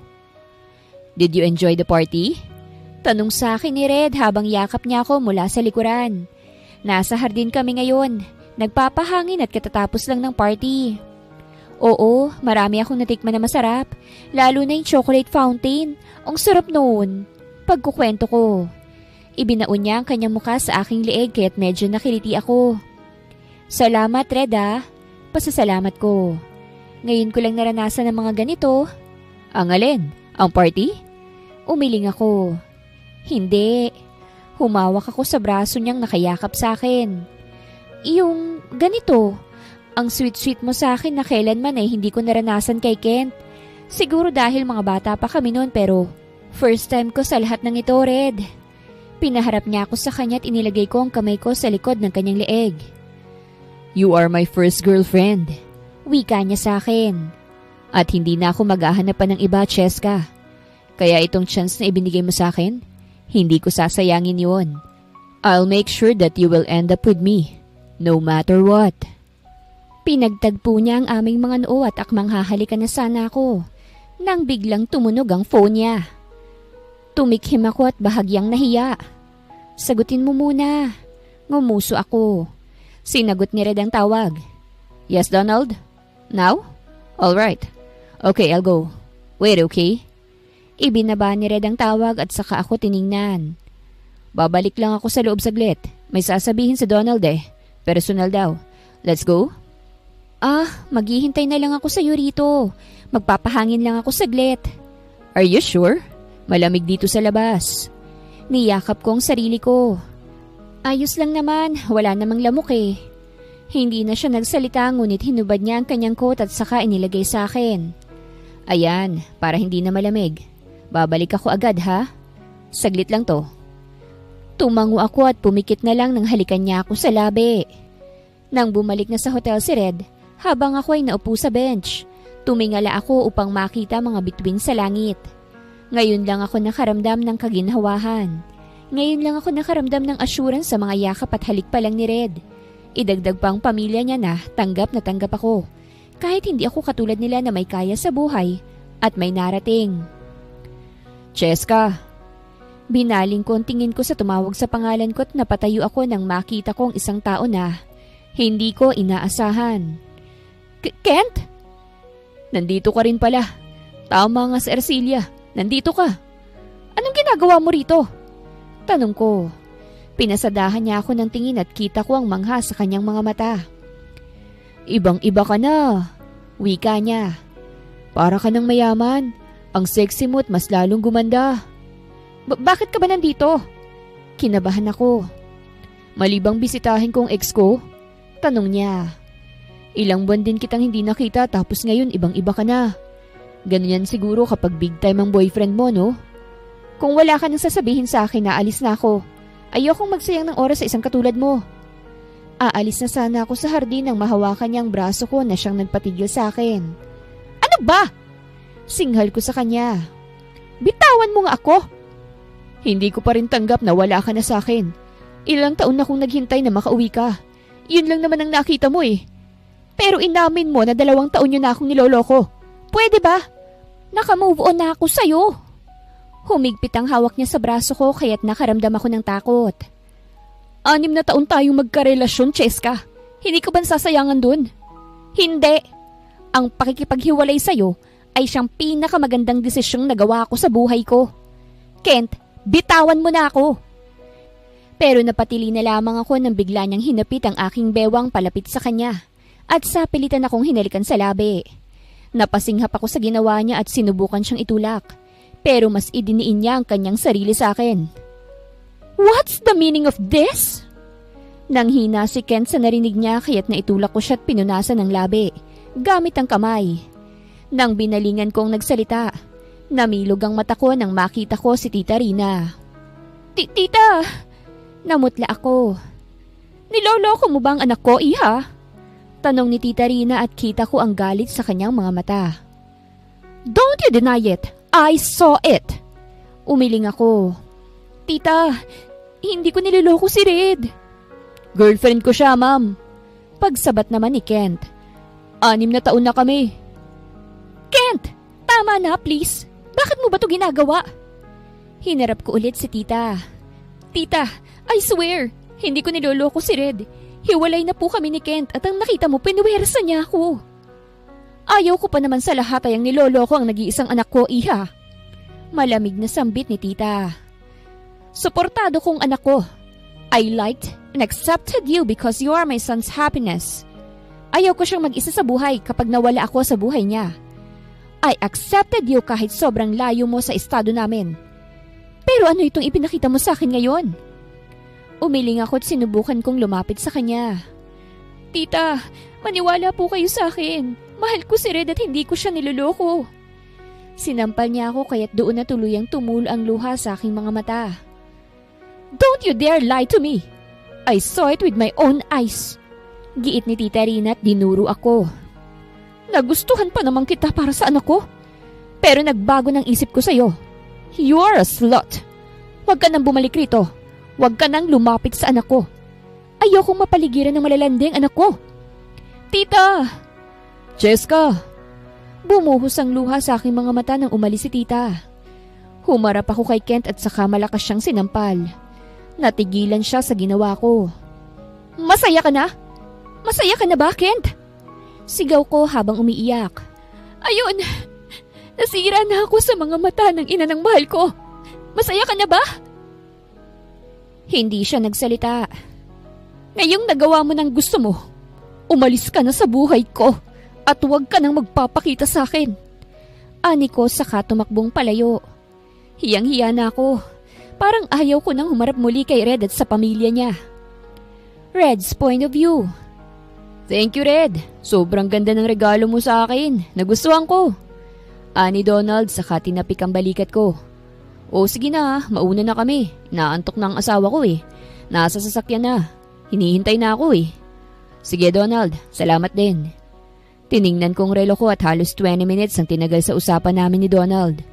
Did you enjoy the party? Tanong sa akin ni Red habang yakap niya ako mula sa likuran. Nasa hardin kami ngayon. Nagpapahangin at katatapos lang ng party. Oo, marami akong natikman na masarap. Lalo na yung chocolate fountain. Ang sarap noon. Pagkukwento ko. Ibinaon niya ang kanyang mukha sa aking leeg kaya't medyo nakiliti ako. Salamat, Red ah. Pasasalamat ko. Ngayon ko lang naranasan ng mga ganito. Ang alin? Ang party? Umiling ako. Hindi. Humawak ako sa braso niyang nakayakap sa akin. Yung ganito, ang sweet-sweet mo sa akin na kailanman ay hindi ko naranasan kay Kent. Siguro dahil mga bata pa kami noon pero first time ko sa lahat ng ito, Red. Pinaharap niya ako sa kanya at inilagay ko ang kamay ko sa likod ng kanyang leeg. You are my first girlfriend. Wika niya sa akin. At hindi na ako maghahanap pa ng iba, Cheska. Kaya itong chance na ibinigay mo sa akin, hindi ko sasayangin yun. I'll make sure that you will end up with me. No matter what. Pinagtagpo niya ang aming mga noo at akmang hahalikan na sana ako nang biglang tumunog ang phone niya. Tumikhim ako at bahagyang nahiya. Sagutin mo muna. Ngumuso ako. Sinagot ni Red ang tawag. Yes, Donald? Now? Alright. Okay, I'll go. Wait, okay? Ibinaba ni Red ang tawag at saka ako tiningnan. Babalik lang ako sa loob saglit. May sasabihin sa Donald eh. Personal daw. Let's go? Maghihintay na lang ako sa'yo rito. Magpapahangin lang ako saglit. Are you sure? Malamig dito sa labas. Niyakap ko ang sarili ko. Ayos lang naman, wala namang lamok eh. Hindi na siya nagsalita ngunit hinubad niya ang kanyang coat at saka inilagay sa akin. Ayan, para hindi na malamig. Babalik ako agad ha? Saglit lang to. Tumango ako at pumikit na lang nang halikan niya ako sa labi. Nang bumalik na sa hotel si Red, habang ako ay naupo sa bench, tumingala ako upang makita mga bituin sa langit. Ngayon lang ako nakaramdam ng kaginhawahan. Ngayon lang ako nakaramdam ng assurance sa mga yakap at halik pa lang ni Red. Idagdag pa ang pamilya niya na tanggap ako. Kahit hindi ako katulad nila na may kaya sa buhay at may narating. Cheska. Binaling ko ang tingin ko sa tumawag sa pangalan ko at napatayo ako nang makita ko ang isang tao na hindi ko inaasahan. Kent? Nandito ka rin pala. Tama nga sa Ercilia. Nandito ka. Anong ginagawa mo rito? Tanong ko. Pinasadahan niya ako ng tingin at kita ko ang mangha sa kanyang mga mata. Ibang-iba ka na. Wika niya. Para ka ng mayaman. Ang sexy mo at mas lalong gumanda. Bakit ka ba nandito? Kinabahan ako. Malibang bisitahin ko ang ex ko? Tanong niya. Ilang buwan din kitang hindi nakita tapos ngayon ibang-iba ka na. Ganun yan siguro kapag big time ang boyfriend mo, no? Kung wala ka nang sasabihin sa akin na alis na ako, ayokong magsayang ng oras sa isang katulad mo. Aalis na sana ako sa hardin nang mahawakan niya ang braso ko na siyang nagpatigil sa akin. Ano ba? Singhal ko sa kanya. Bitawan mo nga ako. Hindi ko pa rin tanggap na wala ka na sa akin. Ilang taon na akong naghintay na makauwi ka. Yun lang naman ang nakita mo eh. Pero inamin mo na 2 taon yun na akong niloloko. Pwede ba? Naka-move on na ako sa'yo. Humigpit ang hawak niya sa braso ko kaya't nakaramdam ako ng takot. 6 na taon tayong magkarelasyon, Cheska. Hindi ko ba sasayangan dun? Hindi. Ang pakikipaghiwalay sa'yo ay siyang pinakamagandang desisyong nagawa ko sa buhay ko. Kent, bitawan mo na ako. Pero napatili na lamang ako nang bigla niyang hinapit ang aking bewang palapit sa kanya at sapilitan akong hinalikan sa labi. Napasinghap ako sa ginawa niya at sinubukan siyang itulak. Pero mas idiniin niya ang kanyang sarili sa akin. What's the meaning of this? Nanghina si Kent sa narinig niya kaya't naitulak ko siya at pinunasan ng labi gamit ang kamay. Nang binalingan kong nagsalita, namilog ang mata ko nang makita ko si Tita Rina. Tita! Namutla ako. Niloloko mo ba ang anak ko, iha? Tanong ni Tita Rina at kita ko ang galit sa kanyang mga mata. Don't you deny it! I saw it! Umiling ako. Tita, hindi ko niloloko si Red. Girlfriend ko siya, ma'am. Pagsabat naman ni Kent. 6 na taon na kami. Kent! Tama na, please. Bakit mo ba ito ginagawa? Hinarap ko ulit si Tita. Tita, I swear, hindi ko niloloko si Red. Hiwalay na po kami ni Kent at ang nakita mo, pinuwersa niya ako. Ayaw ko pa naman sa lahat ay ang niloloko ang nag-iisang anak ko, iha. Malamig na sambit ni Tita. Suportado kong anak ko. I liked and accepted you because you are my son's happiness. Ayaw ko siyang mag-isa sa buhay kapag nawala ako sa buhay niya. I accepted you kahit sobrang layo mo sa estado namin. Pero ano itong ipinakita mo sa akin ngayon? Umiling ako at sinubukan kong lumapit sa kanya. Tita, maniwala po kayo sa akin. Mahal ko si Red at hindi ko siya niloloko. Sinampal niya ako kaya't doon na tuluyang tumulo ang luha sa aking mga mata. Don't you dare lie to me! I saw it with my own eyes. Giit ni Tita Rina at dinuro ako. Nagustuhan pa naman kita para sa anak ko. Pero nagbago ng isip ko sa'yo. You are a slut. Huwag ka nang bumalik rito. Huwag ka nang lumapit sa anak ko. Ayokong mapaligiran ng malalanding anak ko. Tita! Jessica! Bumuhos ang luha sa aking mga mata nang umalis si Tita. Humarap ako kay Kent at saka malakas siyang sinampal. Natigilan siya sa ginawa ko. Masaya ka na? Masaya ka na ba, Kent? Sigaw ko habang umiiyak. Ayun! Nasira na ako sa mga mata ng ina ng mahal ko. Masaya ka na ba? Hindi siya nagsalita. Ngayong nagawa mo ng gusto mo, umalis ka na sa buhay ko at huwag ka nang magpapakita sa akin. Ani ko saka tumakbong palayo. Hiyang-hiya na ako. Parang ayaw ko nang humarap muli kay Red at sa pamilya niya. Red's point of view. Thank you, Red. Sobrang ganda ng regalo mo sa akin. Nagustuhan ko. Ani Donald saka tinapik ang balikat ko. O sige na, mauna na kami. Naantok na ang asawa ko eh. Nasa sasakyan na. Hinihintay na ako eh. Sige Donald, salamat din. Tiningnan kong relo ko at halos 20 minutes ang tinagal sa usapan namin ni Donald.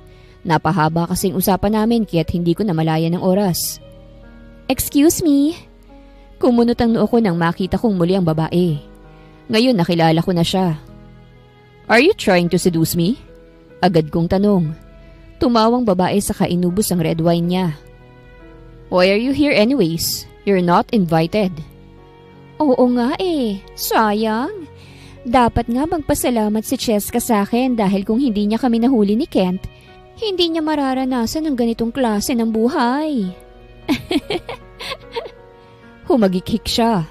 Napahaba kasing usapan namin kaya't hindi ko namalayan ng oras. Excuse me? Kumunot ang noo ko nang makita kong muli ang babae. Ngayon nakilala ko na siya. Are you trying to seduce me? Agad kong tanong. Tumawang babae saka inubos ang red wine niya. Why are you here anyways? You're not invited. Oo nga eh. Sayang. Dapat nga magpasalamat si Cheska sa akin dahil kung hindi niya kami nahuli ni Kent, hindi niya mararanasan ang ganitong klase ng buhay. Humagikik siya.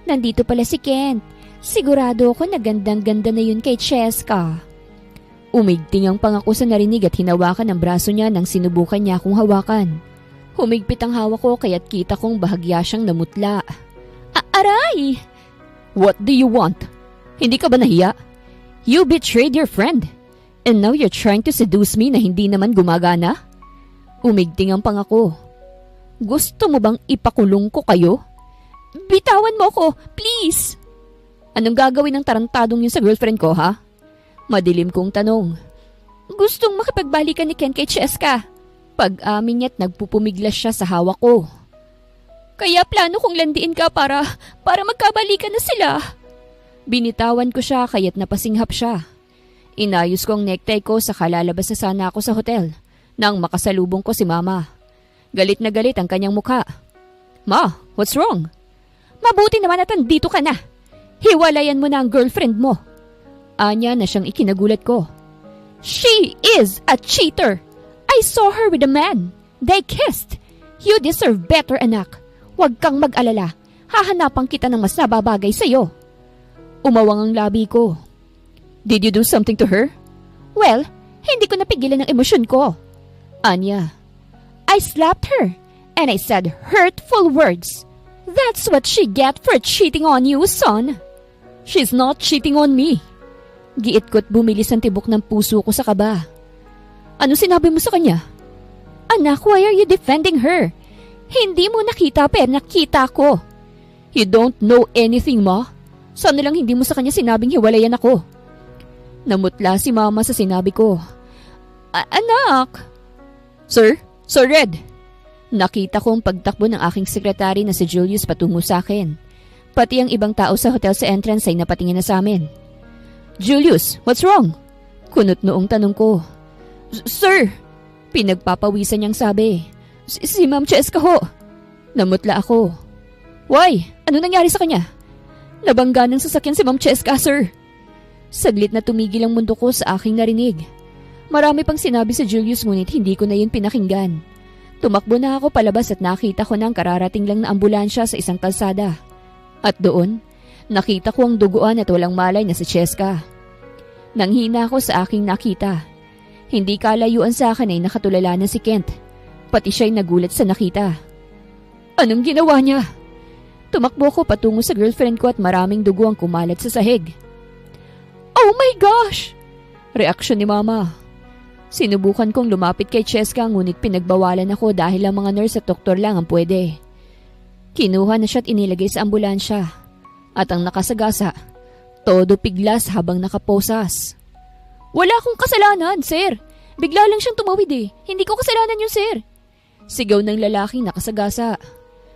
Nandito pala si Kent. Sigurado ako na gandang-ganda na yun kay Cheska. Umigting ang pangako sa narinig at hinawakan ang braso niya nang sinubukan niya akong hawakan. Humigpit ang hawak ko kaya't kita kong bahagya siyang namutla. Aray! What do you want? Hindi ka ba nahiya? You betrayed your friend. And now you're trying to seduce me na hindi naman gumagana? Umigting ang pangako. Gusto mo bang ipakulong ko kayo? Bitawan mo ko, please! Anong gagawin ng tarantadong yun sa girlfriend ko, ha? Madilim kong tanong. Gustong makipagbalikan ni Ken kay Cheska. Pag-amin niya't nagpupumiglas siya sa hawak ko. Kaya plano kong landiin ka para magkabalikan na sila. Binitawan ko siya kaya't napasinghap siya. Inayos ko ang necktie ko saka lalabas na sana ako sa hotel nang makasalubong ko si Mama. Galit na galit ang kanyang mukha. Ma, what's wrong? Mabuti naman at andito ka na. Hiwalayan mo na ang girlfriend mo. Anya na siyang ikinagulat ko. She is a cheater. I saw her with a man. They kissed. You deserve better, anak. Huwag kang mag-alala. Hahanapan kita ng mas nababagay sa'yo. Umawang ang labi ko. Did you do something to her? Well, hindi ko napigilan ang emosyon ko. Anya. I slapped her and I said hurtful words. That's what she get for cheating on you, son. She's not cheating on me. Giit ko't bumilis ang tibok ng puso ko sa kaba. Ano sinabi mo sa kanya? Anak, why are you defending her? Hindi mo nakita pero nakita ko. You don't know anything, ma? Sana lang hindi mo sa kanya sinabing hiwalayan ako. Namutla si mama sa sinabi ko. Anak! Sir? Sir Red! Nakita ko ang pagtakbo ng aking sekretary na si Julius patungo sa akin. Pati ang ibang tao sa hotel sa entrance ay napatingin na sa amin. Julius, what's wrong? Kunot noong tanong ko. Sir! Pinagpapawisan niyang sabi. Si Ma'am Cheska ho. Namutla ako. Why? Ano nangyari sa kanya? Nabangga ng sasakyan si Ma'am Cheska, sir. Saglit na tumigil ang mundo ko sa aking narinig. Marami pang sinabi si Julius ngunit hindi ko na yun pinakinggan. Tumakbo na ako palabas at nakita ko na ang kararating lang na ambulansya sa isang kalsada. At doon, nakita ko ang duguan at walang malay na si Cheska. Nanghina ako sa aking nakita. Hindi kalayuan sa akin ay nakatulala na si Kent. Pati siya'y nagulat sa nakita. Anong ginawa niya? Tumakbo ko patungo sa girlfriend ko at maraming dugo ang kumalat sa sahig. Oh my gosh! Reaksyon ni mama. Sinubukan kong lumapit kay Cheska ngunit pinagbawalan ako dahil ang mga nurse at doktor lang ang pwede. Kinuha na siya at inilagay sa ambulansya. At ang nakasagasa, todo piglas habang nakaposas. Wala akong kasalanan, sir. Bigla lang siyang tumawid eh. Hindi ko kasalanan yun, sir. Sigaw ng lalaking nakasagasa.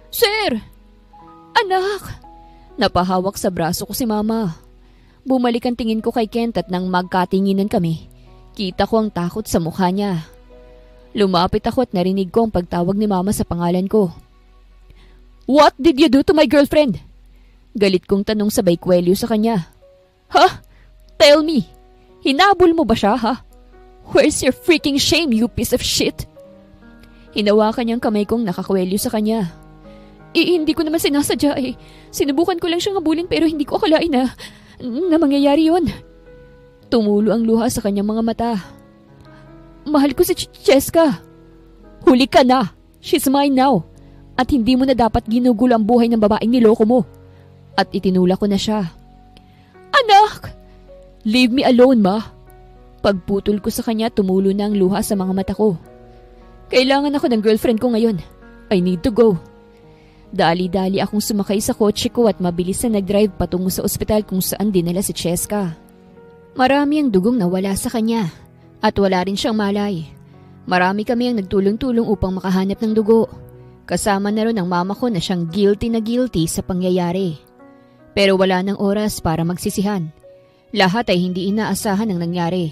Sir! Anak! Napahawak sa braso ko si mama. Bumalik ang tingin ko kay Kent at nang magkatinginan kami, kita ko ang takot sa mukha niya. Lumapit ako at narinig ko ang pagtawag ni mama sa pangalan ko. What did you do to my girlfriend? Galit kong tanong sabay kwelyo sa kanya. Ha? Tell me. Hinabol mo ba siya, ha? Where's your freaking shame, you piece of shit? Hinawakan niyang kamay kong nakakwelyo sa kanya. Hindi ko naman sinasadya eh. Sinubukan ko lang siyang habulin pero hindi ko akalain na mangyayari yon. Tumulo ang luha sa kanyang mga mata. Mahal ko si Cheska. Huli ka na. She's mine now. At hindi mo na dapat ginugulo ang buhay ng babaeng niloko mo. At itinula ko na siya. Anak! Leave me alone, ma. Pagputol ko sa kanya, tumulo na ang luha sa mga mata ko. Kailangan ako ng girlfriend ko ngayon. I need to go. Dali-dali akong sumakay sa kotse ko at mabilis na nag-drive patungo sa ospital kung saan dinala si Cheska. Marami ang dugong nawala sa kanya at wala rin siyang malay. Marami kami ang nagtulong-tulong upang makahanap ng dugo. Kasama na rin ang mama ko na siyang guilty sa pangyayari. Pero wala nang oras para magsisihan. Lahat ay hindi inaasahan ang nangyari.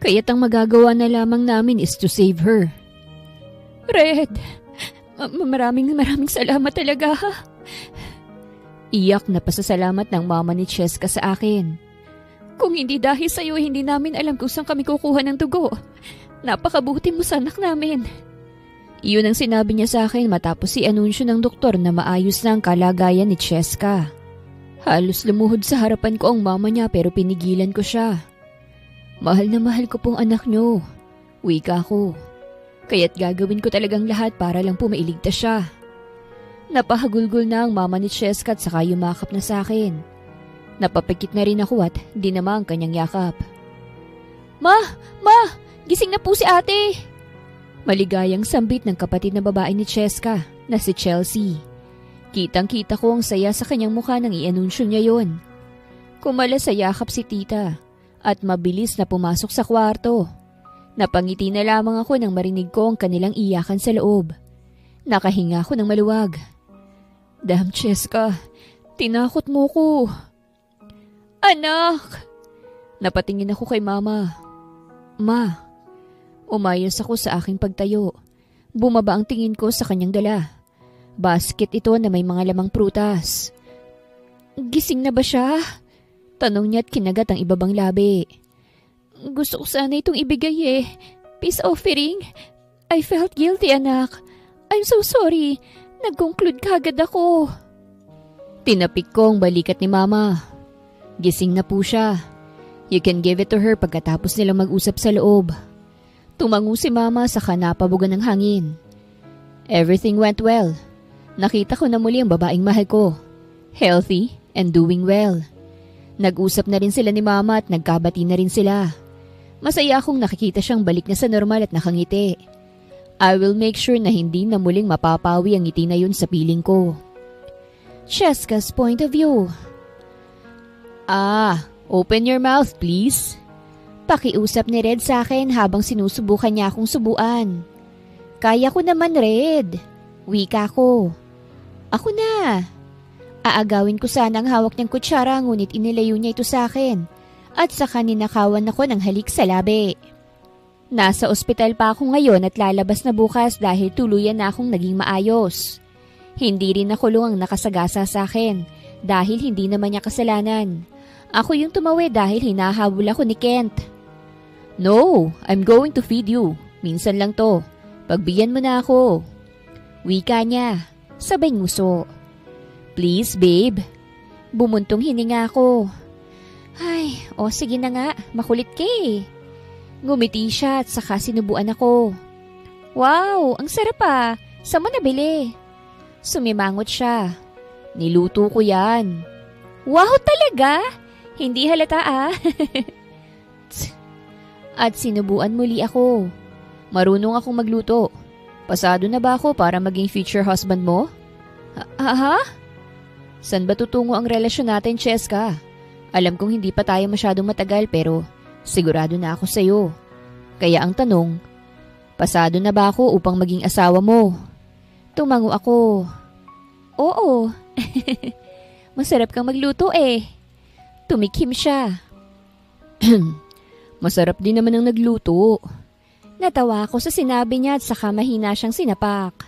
Kaya't ang magagawa na lamang namin is to save her. Red, maraming salamat talaga. Iyak na pasasalamat ng mama ni Cheska sa akin. Kung hindi dahil sa iyo, hindi namin alam kung saan kami kukuha ng dugo. Napakabuti mo sa anak namin. Iyon ang sinabi niya sa akin matapos i-anunsyo ng doktor na maayos na ang kalagayan ni Cheska. Halos lumuhod sa harapan ko ang mama niya pero pinigilan ko siya. Mahal na mahal ko pong anak niyo. Wika ko. Kaya't gagawin ko talagang lahat para lang po mailigtas siya. Napahagulgol na ang mama ni Cheska at saka yumakap na sa akin. Napapikit na rin ako at dinama ang kanyang yakap. Ma! Gising na po si ate! Maligayang sambit ng kapatid na babae ni Cheska na si Chelsea. Kitang-kita ko ang saya sa kanyang mukha nang i-anunsyo niya yon. Kumala sa yakap si tita at mabilis na pumasok sa kwarto. Napangiti na lamang ako nang marinig ko ang kanilang iyakan sa loob. Nakahinga ko ng maluwag. Damn, Cheska, tinakot mo ko. Anak! Napatingin ako kay mama. Ma, umayos ako sa aking pagtayo. Bumaba ang tingin ko sa kanyang dala. Basket ito na may mga lamang prutas. Gising na ba siya? Tanong niya at kinagat ang ibabang labi. Gusto ko sana itong ibigay eh. Peace offering. I felt guilty, anak. I'm so sorry. Nag-conclude kagad ako. Tinapik ko ang balikat ni Mama. Gising na po siya. You can give it to her pagkatapos nilang mag-usap sa loob. Tumango si Mama saka napabugan ng hangin. Everything went well. Nakita ko na muli ang babaeng mahal ko. Healthy and doing well. Nag-usap na rin sila ni Mama at nagkabati na rin sila. Masaya akong nakikita siyang balik na sa normal at nakangiti. I will make sure na hindi na muling mapapawi ang ngiti na yun sa piling ko. Cheska's point of view. Open your mouth please. Pakiusap ni Red sa akin habang sinusubukan niya akong subuan. Kaya ko naman, Red. Wika ko. Ako na. Aagawin ko sana ang hawak niyang kutsara ngunit inilayo niya ito sa akin at saka ninakawan ako ng halik sa labi. Nasa ospital pa ako ngayon at lalabas na bukas dahil tuluyan na akong naging maayos. Hindi rin nakulong ang nakasagasa sa akin dahil hindi naman niya kasalanan. Ako yung tumawid dahil hinahabol ako ni Kent. No, I'm going to feed you. Minsan lang to. Pagbigyan mo na ako. Wika niya, sabay nguso. Please, babe. Bumuntong hininga ako. Ay, sige na nga, makulit ka eh. Ngumiti siya at saka sinubuan ako. Wow, ang sarap ah. Saan mo nabili? Sumimangot siya. Niluto ko yan. Wow talaga? Hindi halata ah. At sinubuan muli ako. Marunong akong magluto. Pasado na ba ako para maging future husband mo? Ha? San ba tutungo ang relasyon natin, Cheska? Alam kong hindi pa tayo masyadong matagal pero sigurado na ako sa'yo. Kaya ang tanong, pasado na ba ako upang maging asawa mo? Tumango ako. Oo. Masarap kang magluto eh. Tumikhim siya. Masarap din naman ang nagluto. Natawa ako sa sinabi niya at saka mahina siyang sinapak.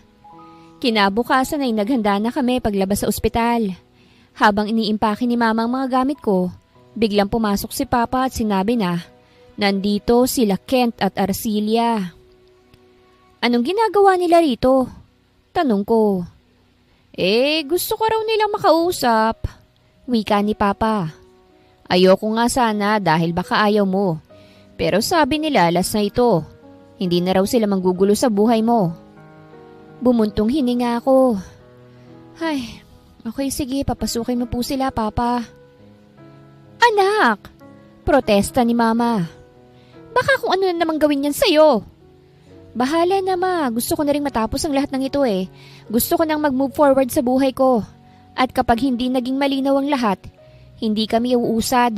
Kinabukasan ay naghanda na kami paglabas sa ospital. Habang iniimpake ni Mama ang mga gamit ko, biglang pumasok si Papa at sinabi na, nandito sila Kent at Arcilia. Anong ginagawa nila rito? Tanong ko. Gusto ko raw nilang makausap. Wika ni Papa. Ayoko nga sana dahil baka ayaw mo. Pero sabi nila last na ito. Hindi na raw sila manggugulo sa buhay mo. Bumuntong hininga ako. Ay, okay sige, papasukin mo po sila, Papa. Anak! Protesta ni Mama. Baka kung ano na namang gawin yan sa'yo. Bahala na ma, gusto ko na rin matapos ang lahat ng ito eh. Gusto ko nang mag-move forward sa buhay ko. At kapag hindi naging malinaw ang lahat, hindi kami uusad.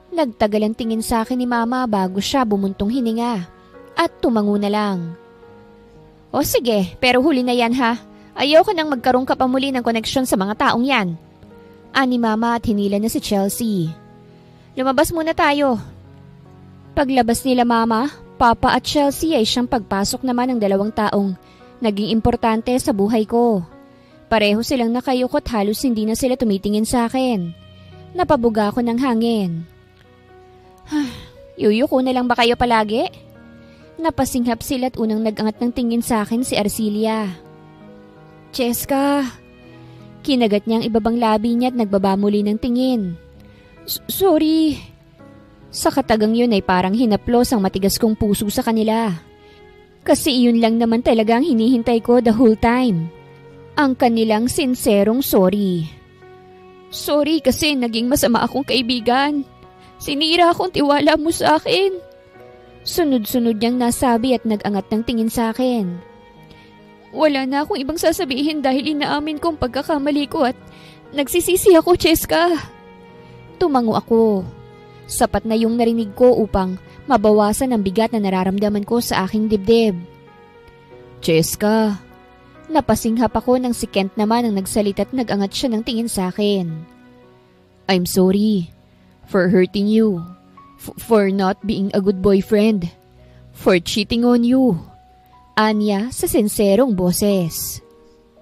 Nagtagal ang tingin sa akin ni Mama bago siya bumuntong hininga. At tumango na lang. O sige, pero huli na yan ha. Ayoko nang magkaroon ka pa muli ng koneksyon sa mga taong yan. Ani Mama at hinila na si Chelsea. Lumabas muna tayo. Paglabas nila Mama, Papa at Chelsea ay siyang pagpasok naman ng dalawang taong naging importante sa buhay ko. Pareho silang nakayukot, halos hindi na sila tumitingin sa akin. Napabuga ako ng hangin. Yuyuko na lang ba kayo palagi? Napasinghap sila at unang nag-angat ng tingin sa akin si Arcilia. Cheska! Kinagat niya ang ibabang labi niya at nagbaba muli ng tingin. Sorry. Sa katagang yun ay parang hinaplos ang matigas kong puso sa kanila. Kasi iyon lang naman talaga ang hinihintay ko the whole time. Ang kanilang sinserong sorry. Sorry kasi naging masama akong kaibigan. Sinira akong tiwala mo sa akin. Sunod-sunod niyang nasabi at nag-angat ng tingin sa akin. Wala na akong ibang sasabihin dahil inaamin kong pagkakamali ko at nagsisisi ako, Cheska. Tumango ako. Sapat na yung narinig ko upang mabawasan ang bigat na nararamdaman ko sa aking dibdib. Cheska. Napasinghap ako nang si Kent naman ang nagsalita at nag-angat siya ng tingin sa akin. I'm sorry for hurting you. For not being a good boyfriend. For cheating on you. Anya sa sinserong boses.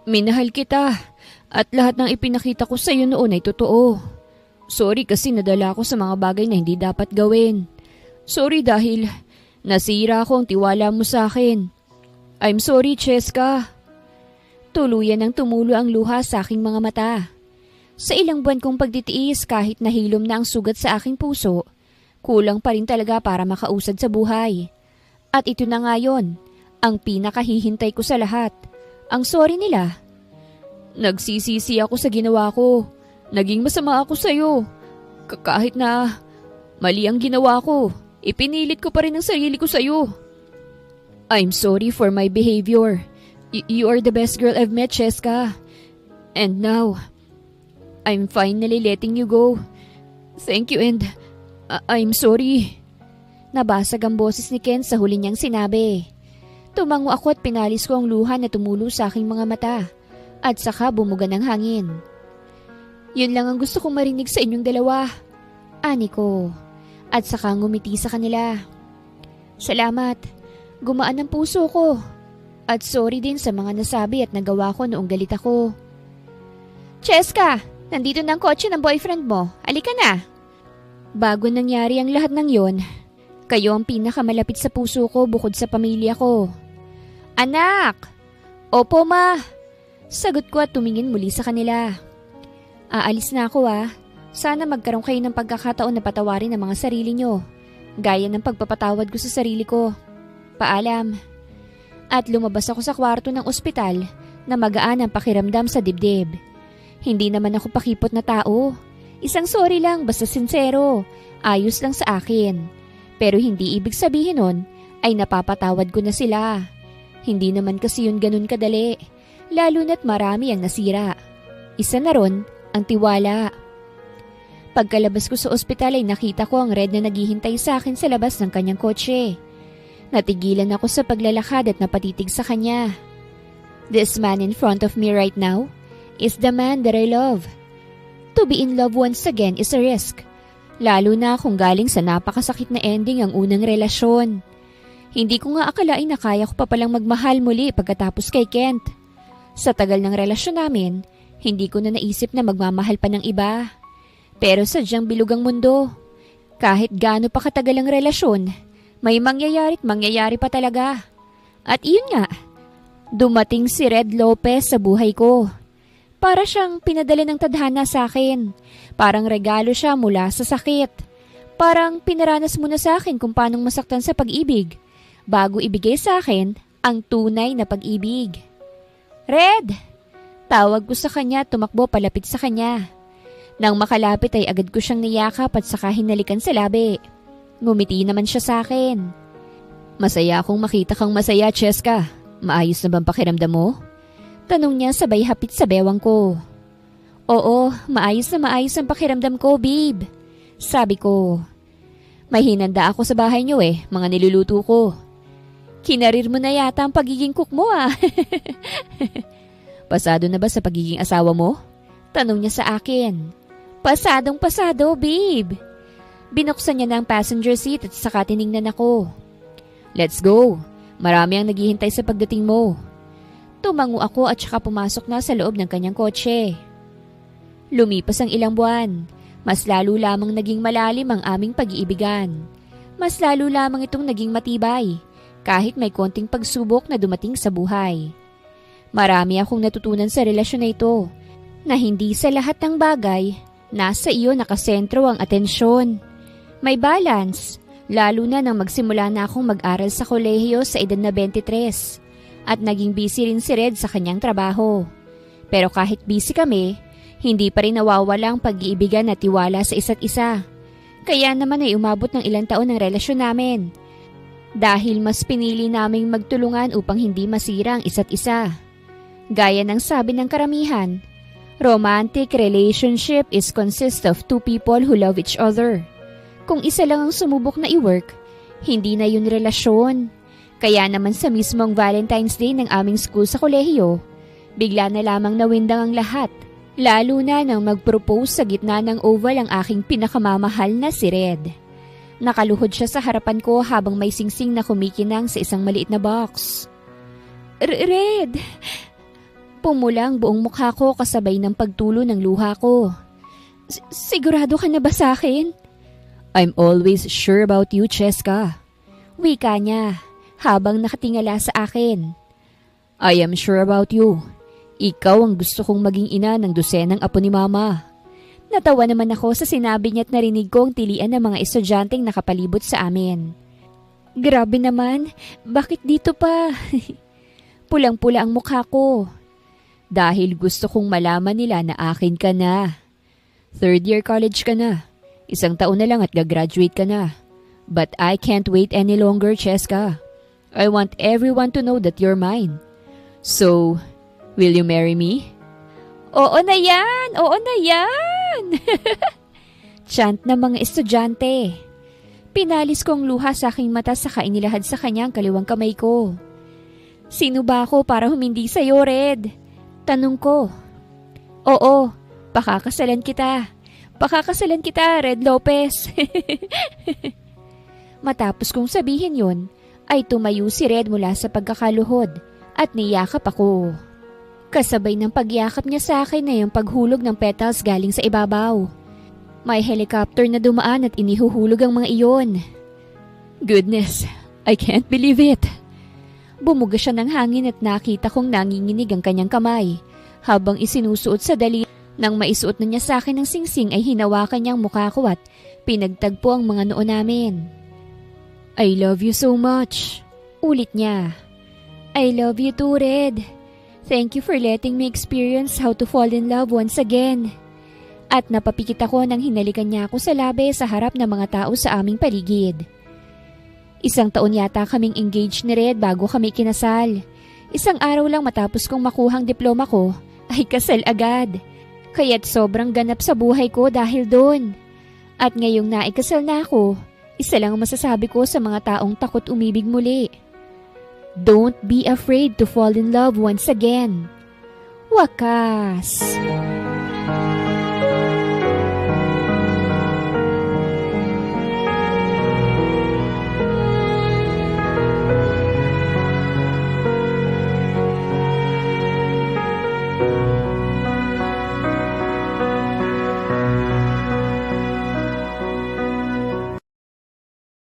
Minahal kita at lahat ng ipinakita ko sa iyo noon ay totoo. Sorry kasi nadala ako sa mga bagay na hindi dapat gawin. Sorry dahil nasira ako ang tiwala mo sa akin. I'm sorry, Cheska. Tuluyan ng tumulo ang luha sa aking mga mata. Sa ilang buwan kong pagtitiis kahit nahilom na ang sugat sa aking puso, kulang pa rin talaga para makausad sa buhay. At ito na nga yun, ang pinakahihintay ko sa lahat. Ang sorry nila. Nagsisisi ako sa ginawa ko. Naging masama ako sa'yo. Kahit na mali ang ginawa ko, ipinilit ko pa rin ang sarili ko sa'yo. I'm sorry for my behavior. You are the best girl I've met, Cheska. And now, I'm finally letting you go. Thank you and I'm sorry. Nabasag ang boses ni Ken sa huli niyang sinabi. Tumango ako at pinalis ko ang luha na tumulo sa aking mga mata. At saka bumuga ng hangin. Yun lang ang gusto kong marinig sa inyong dalawa. Ani ko. At saka ngumiti sa kanila. Salamat. Gumaan ang puso ko. At sorry din sa mga nasabi at nagawa ko noong galit ako. Cheska, nandito na ang kotse ng boyfriend mo. Alika na. Bago nangyari ang lahat ng yon, kayo ang pinakamalapit sa puso ko bukod sa pamilya ko. Anak! Opo, ma. Sagot ko at tumingin muli sa kanila. Aalis na ako Sana magkaroon kayo ng pagkakataon na patawarin ang mga sarili nyo. Gaya ng pagpapatawad ko sa sarili ko. Paalam. At lumabas ako sa kwarto ng ospital na magaan ang pakiramdam sa dibdib. Hindi naman ako pakipot na tao. Isang sorry lang basta sincero. Ayos lang sa akin. Pero hindi ibig sabihin nun ay napapatawad ko na sila. Hindi naman kasi yun ganun kadali. Lalo na't marami ang nasira. Isa na ron ang tiwala. Pagkalabas ko sa ospital ay nakita ko ang Red na naghihintay sa akin sa labas ng kanyang kotse. Natigilan ako sa paglalakad at napatitig sa kanya. This man in front of me right now is the man that I love. To be in love once again is a risk. Lalo na kung galing sa napakasakit na ending ang unang relasyon. Hindi ko nga akalain na kaya ko pa palang magmahal muli pagkatapos kay Kent. Sa tagal ng relasyon namin, hindi ko na naisip na magmamahal pa ng iba. Pero sadyang bilog ang mundo. Kahit gaano pa katagal ang relasyon, may mangyayari pa talaga. At iyon nga, dumating si Red Lopez sa buhay ko. Para siyang pinadala ng tadhana sa akin. Parang regalo siya mula sa sakit. Parang pinaranas muna sa akin kung paanong masaktan sa pag-ibig, bago ibigay sa akin ang tunay na pag-ibig. Red! Tawag ko sa kanya, tumakbo palapit sa kanya. Nang makalapit ay agad ko siyang niyakap at saka hinalikan sa labi. Ngumiti naman siya sa akin. Masaya akong makita kang masaya, Cheska. Maayos na bang pakiramdam mo? Tanong niya sabay hapit sa bewang ko. Oo, maayos ang pakiramdam ko, babe. Sabi ko. May hinanda ako sa bahay niyo mga niluluto ko. Kinarir mo na yata ang pagiging cook mo Pasado na ba sa pagiging asawa mo? Tanong niya sa akin. Pasadong pasado, babe. Binuksan niya na ang passenger seat at saka tiningnan ako. Let's go. Marami ang naghihintay sa pagdating mo. Tumango ako at saka pumasok na sa loob ng kanyang kotse. Lumipas ang ilang buwan. Mas lalo lamang naging malalim ang aming pag-iibigan. Mas lalo lamang itong naging matibay, kahit may konting pagsubok na dumating sa buhay. Marami akong natutunan sa relasyon na ito, na hindi sa lahat ng bagay, nasa iyo nakasentro ang atensyon. May balance, lalo na nang magsimula na akong mag-aral sa kolehiyo sa edad na 23 at naging busy rin si Red sa kanyang trabaho. Pero kahit busy kami, hindi pa rin nawawala ang pag-iibigan at tiwala sa isa't isa. Kaya naman ay umabot ng ilang taon ang relasyon namin. Dahil mas pinili naming magtulungan upang hindi masira ang isa't isa. Gaya ng sabi ng karamihan, romantic relationship is consist of two people who love each other. Kung isa lang ang sumubok na i-work, hindi na yun relasyon. Kaya naman sa mismong Valentine's Day ng aming school sa kolehiyo, bigla na lamang nawindang ang lahat. Lalo na nang mag-propose sa gitna ng oval ang aking pinakamamahal na si Red. Nakaluhod siya sa harapan ko habang may singsing na kumikinang sa isang maliit na box. Red! Pumula ang buong mukha ko kasabay ng pagtulo ng luha ko. Sigurado ka na ba sa akin? I'm always sure about you, Cheska. Wika niya habang nakatingala sa akin. I am sure about you. Ikaw ang gusto kong maging ina ng dosenang apo ni Mama. Natawa naman ako sa sinabi niya at narinig ko ang tilian ng mga estudyanteng nakapalibot sa amin. Grabe naman, bakit dito pa? Pulang-pula ang mukha ko. Dahil gusto kong malaman nila na akin ka na. 3rd year college ka na. 1 taon na lang at gagraduate ka na. But I can't wait any longer, Cheska. I want everyone to know that you're mine. So, will you marry me? Oo na yan! Oo na yan! Chant ng mga estudyante. Pinalis ko ang luha sa aking mata sa inilahad sa kanya ang kaliwang kamay ko. Sino ba ako para humindi sa'yo, Red? Tanong ko. Oo, pakakasalan kita. Pakakasalan kita, Red Lopez. Matapos kong sabihin yun, ay tumayo si Red mula sa pagkakaluhod at niyakap ako. Kasabay ng pagyakap niya sa akin ay yung paghulog ng petals galing sa ibabaw. May helicopter na dumaan at inihuhulog ang mga iyon. Goodness, I can't believe it. Bumuga siya ng hangin at nakita kong nanginginig ang kanyang kamay. Habang isinusuot sa dali, nang maisuot na niya sa akin ng singsing ay hinawakan niyang mukha ko at pinagtagpo ang mga noo namin. I love you so much. Ulit niya. I love you too, Red. Thank you for letting me experience how to fall in love once again. At napapikit ako nang hinalikan niya ako sa labi sa harap ng mga tao sa aming paligid. 1 taon yata kaming engaged ni Red bago kami kinasal. 1 araw lang matapos kong makuhang diploma ko, ay kasal agad. Kaya't sobrang ganap sa buhay ko dahil doon. At ngayong naikasal na ako, isa lang ang masasabi ko sa mga taong takot umibig muli. Don't be afraid to fall in love once again. Wakas!